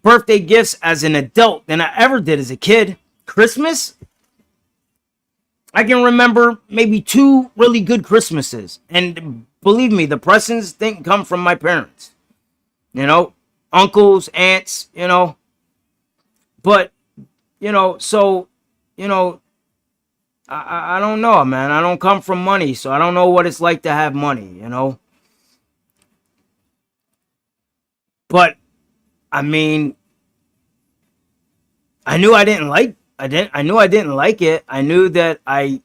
Speaker 1: birthday gifts as an adult than I ever did as a kid. Christmas, I can remember maybe 2 really good Christmases. And believe me, the presents didn't come from my parents. Uncles, aunts, But, so, I don't know, man. I don't come from money, so I don't know what it's like to have money, But, I mean, I knew I didn't like it. I knew that I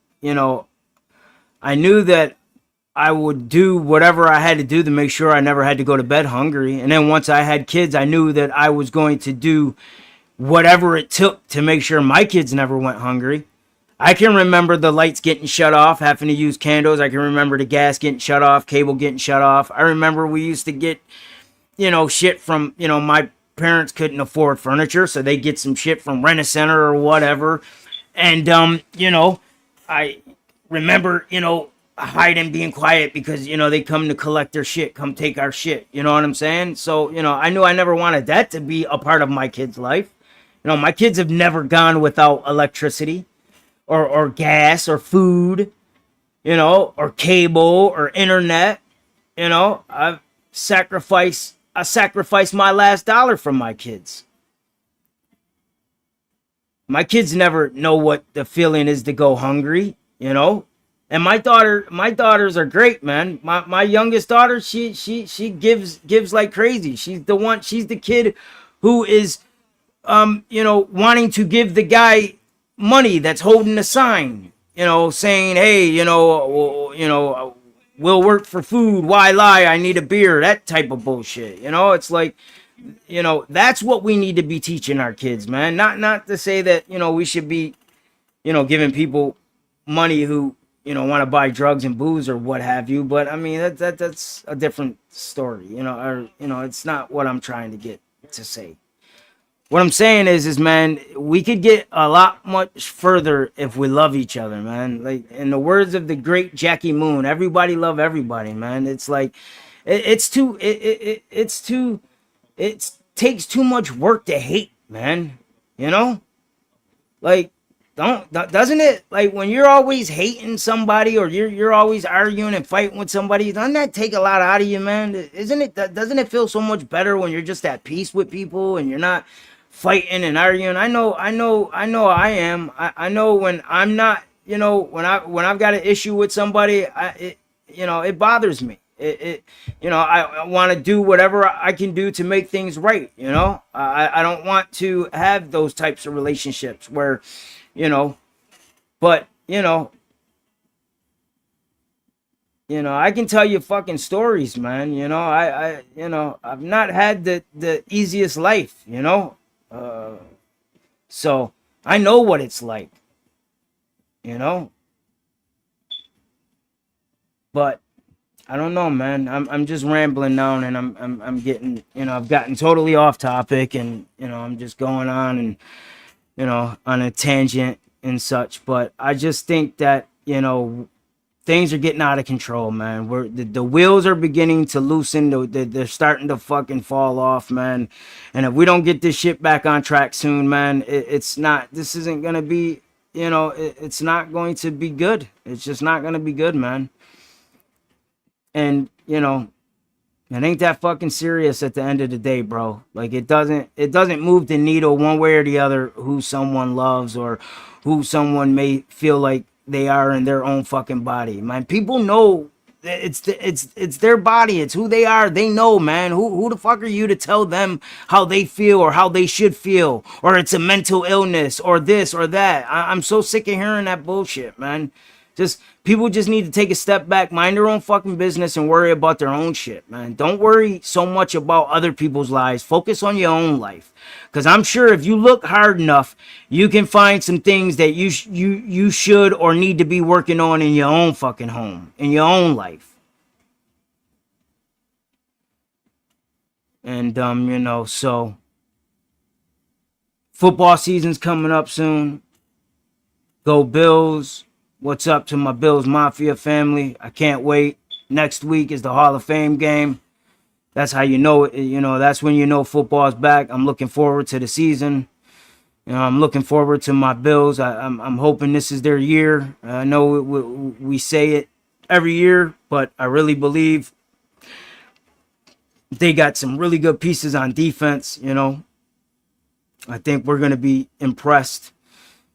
Speaker 1: knew that I would do whatever I had to do to make sure I never had to go to bed hungry. And then once I had kids, I knew that I was going to do whatever it took to make sure my kids never went hungry. I can remember the lights getting shut off, having to use candles. I can remember the gas getting shut off, cable getting shut off. I remember we used to get, shit from, my parents couldn't afford furniture, so they get some shit from Rent-A-Center or whatever. And, I remember, hiding, being quiet because, they come to collect their shit, come take our shit. You know what I'm saying? So, I knew I never wanted that to be a part of my kids' life. My kids have never gone without electricity or gas or food, or cable or internet. I sacrificed my last dollar for my kids. My kids never know what the feeling is to go hungry, And my daughters are great, man. My youngest daughter, she gives like crazy. She's the kid who is wanting to give the guy money that's holding a sign, saying, hey, we'll work for food. Why lie? I need a beer. That type of bullshit. It's like, that's what we need to be teaching our kids, man. Not to say that, we should be, giving people money who, want to buy drugs and booze or what have you. But I mean, that's a different story, it's not what I'm trying to get to say. What I'm saying is, man, we could get a lot much further if we love each other, man. Like, in the words of the great Jackie Moon, everybody love everybody, man. It's like, it takes too much work to hate, man. Like, doesn't it? Like, when you're always hating somebody or you're always arguing and fighting with somebody, doesn't that take a lot out of you, man? Doesn't it feel so much better when you're just at peace with people and you're not fighting and arguing? I know I am. I know when I'm not, when I've got an issue with somebody, it bothers me. I want to do whatever I can do to make things right. I don't want to have those types of relationships where, but I can tell you fucking stories, man. I've not had the easiest life, so I know what it's like, but I don't know, man. I'm just rambling now, and I'm getting, I've gotten totally off topic, and I'm just going on and on a tangent and such. But I just think that things are getting out of control, man. The wheels are beginning to loosen. They're starting to fucking fall off, man. And if we don't get this shit back on track soon, man, it's not. This isn't gonna be. It's not going to be good. It's just not gonna be good, man. And it ain't that fucking serious at the end of the day, bro. Like, it doesn't move the needle one way or the other who someone loves or who someone may feel like they are in their own fucking body, man. People know it's their body. It's who they are. They know, man. Who the fuck are you to tell them how they feel or how they should feel, or it's a mental illness or this or that? I'm so sick of hearing that bullshit, man. Just people just need to take a step back, mind their own fucking business, and worry about their own shit, man. Don't worry so much about other people's lives. Focus on your own life, because I'm sure if you look hard enough, you can find some things that you should or need to be working on in your own fucking home, in your own life. And so football season's coming up soon. Go Bills. What's up to my Bills Mafia family? I can't wait. Next week is the Hall of Fame game. That's how you know it. That's when you know football's back. I'm looking forward to the season. I'm looking forward to my Bills. I'm hoping this is their year. I know we say it every year, but I really believe they got some really good pieces on defense. I think we're going to be impressed.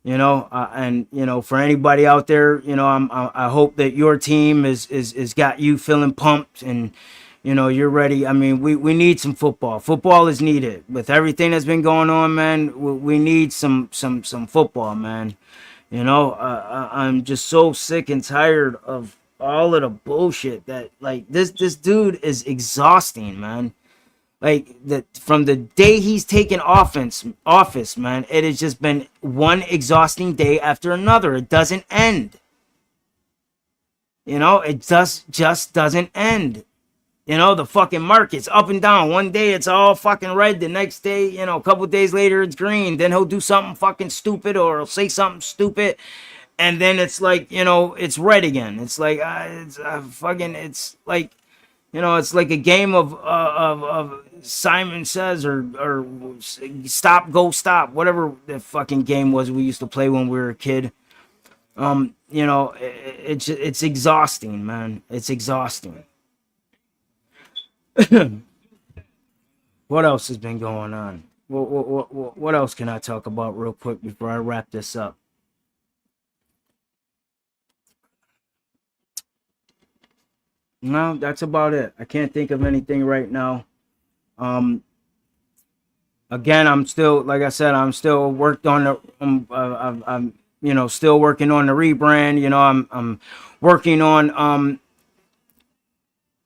Speaker 1: And for anybody out there, I hope that your team is got you feeling pumped and, you're ready. I mean, we need some football. Football is needed with everything that's been going on, man. We need some football, man. I'm just so sick and tired of all of the bullshit that this dude is exhausting, man. From the day he's taken office, man, it has just been one exhausting day after another. It doesn't end. It just doesn't end. The fucking market's up and down. One day it's all fucking red. The next day, a couple days later it's green. Then he'll do something fucking stupid or he'll say something stupid. And then it's it's red again. It's like, it's like a game of Simon Says or Stop, Go, Stop, whatever the fucking game was we used to play when we were a kid. It's exhausting, man. It's exhausting. What else has been going on? What else can I talk about real quick before I wrap this up? No, that's about it. I can't think of anything right now. Again, I'm still, like I said, I'm still worked on the. I'm still working on the rebrand. I'm working on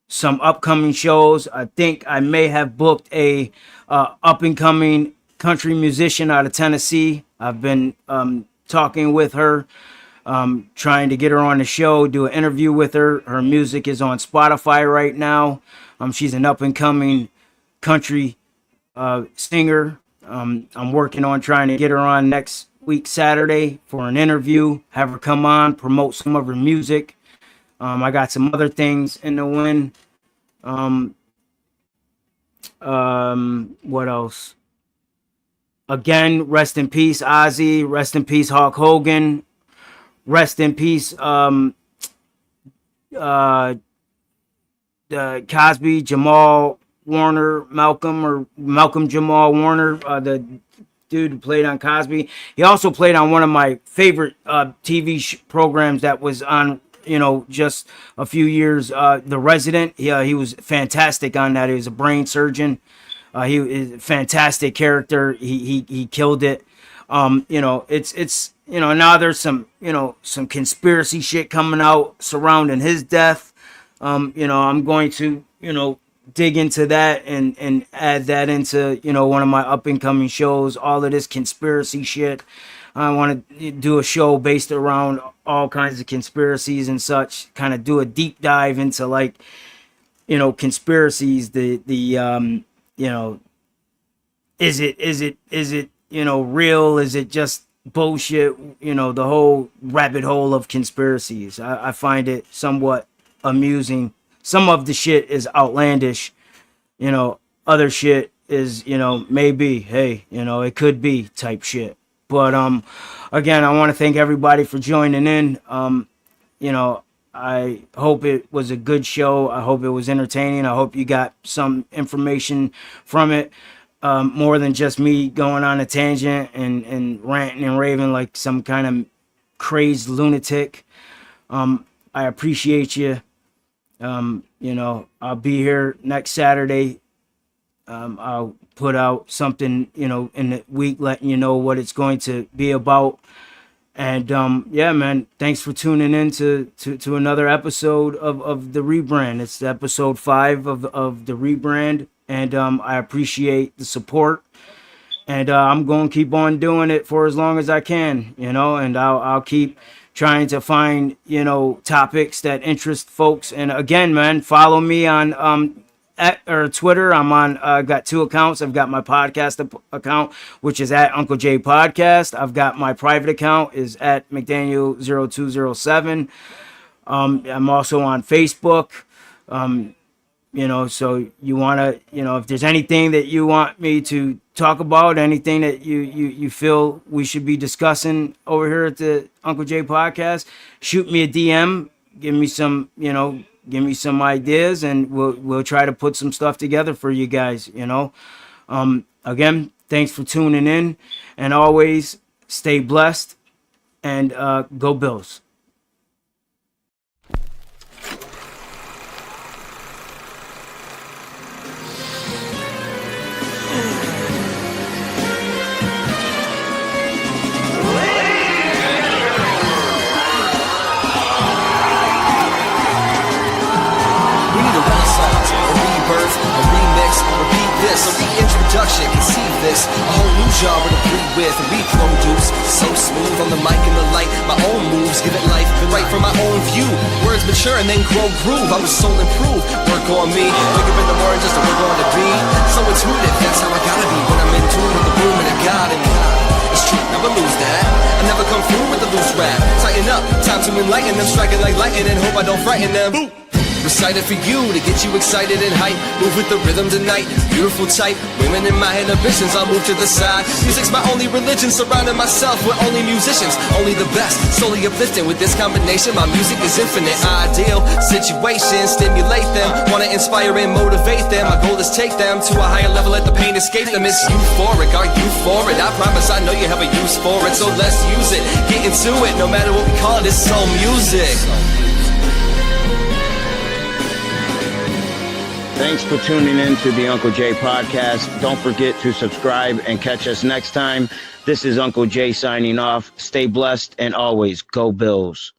Speaker 1: some upcoming shows. I think I may have booked a up and coming country musician out of Tennessee. I've been talking with her. Trying to get her on the show, do an interview with her. Her music is on Spotify right now. She's an up and coming country singer. I'm working on trying to get her on next week Saturday for an interview, have her come on, promote some of her music. I got some other things in the wind. What else? Again, rest in peace, Ozzy. Rest in peace, Hulk Hogan. Rest in peace, Cosby, Jamal Warner, Malcolm Jamal Warner, the dude who played on Cosby. He also played on one of my favorite TV programs that was on, just a few years, The Resident. He was fantastic on that. He was a brain surgeon. He is a fantastic character. He killed it. It's now there's some conspiracy shit coming out surrounding his death. I'm going to, dig into that and add that into, one of my up and coming shows, all of this conspiracy shit. I want to do a show based around all kinds of conspiracies and such, kind of do a deep dive into conspiracies, is it real? Is it just bullshit? The whole rabbit hole of conspiracies. I find it somewhat amusing. Some of the shit is outlandish. Other shit is, maybe, hey, it could be type shit. But again, I want to thank everybody for joining in. I hope it was a good show. I hope it was entertaining. I hope you got some information from it. More than just me going on a tangent and ranting and raving like some kind of crazed lunatic. I appreciate you. You know, I'll be here next Saturday. I'll put out something, you know, in the week letting you know what it's going to be about. And yeah, man, thanks for tuning in to another episode of the rebrand. It's episode 5 of the rebrand, and I appreciate the support. And I'm going to keep on doing it for as long as I can, you know, and I'll keep trying to find, you know, topics that interest folks. And again, man, follow me on Twitter. I'm on, I've got 2 accounts. I've got my podcast account, which is at Unclejaypodcast. I've got my private account is at McDaniel0207. I'm also on Facebook. You know, so you want to, you know, if there's anything that you want me to talk about, anything that you feel we should be discussing over here at the Uncle J podcast, shoot me a DM, give me some, you know, give me some ideas, and we'll try to put some stuff together for you guys, you know. Again, thanks for tuning in, and always stay blessed, and go Bills.
Speaker 2: This, a reintroduction, conceive this, a whole new genre to breathe with and reproduce. So smooth on the mic and the light, my own moves, give it life, right from my own view. Words mature and then grow groove, I'm a soul improve. Work on me, wake up in the morning just to work on the beat. So intuitive, that's how I gotta be when I'm in tune with the room and the God in me. It's true, never lose that. I never come through with a loose rap. Tighten up, time to enlighten them, striking like lightning and hope I don't frighten them. Boop. Recited for you to get you excited and hype. Move with the rhythm tonight, beautiful type. Women in my inhibitions, I'll move to the side. Music's my only religion, surrounding myself with only musicians. Only the best, solely uplifting. With this combination, my music is infinite. Ideal situations, stimulate them. Wanna inspire and motivate them. My goal is take them to a higher level, let the pain escape them. It's euphoric, are you for it? I promise I know you have a use for it, so let's use it. Get into it, no matter what we call it, it's soul music.
Speaker 1: Thanks for tuning in to the Uncle J podcast. Don't forget to subscribe and catch us next time. This is Uncle J signing off. Stay blessed and always go Bills.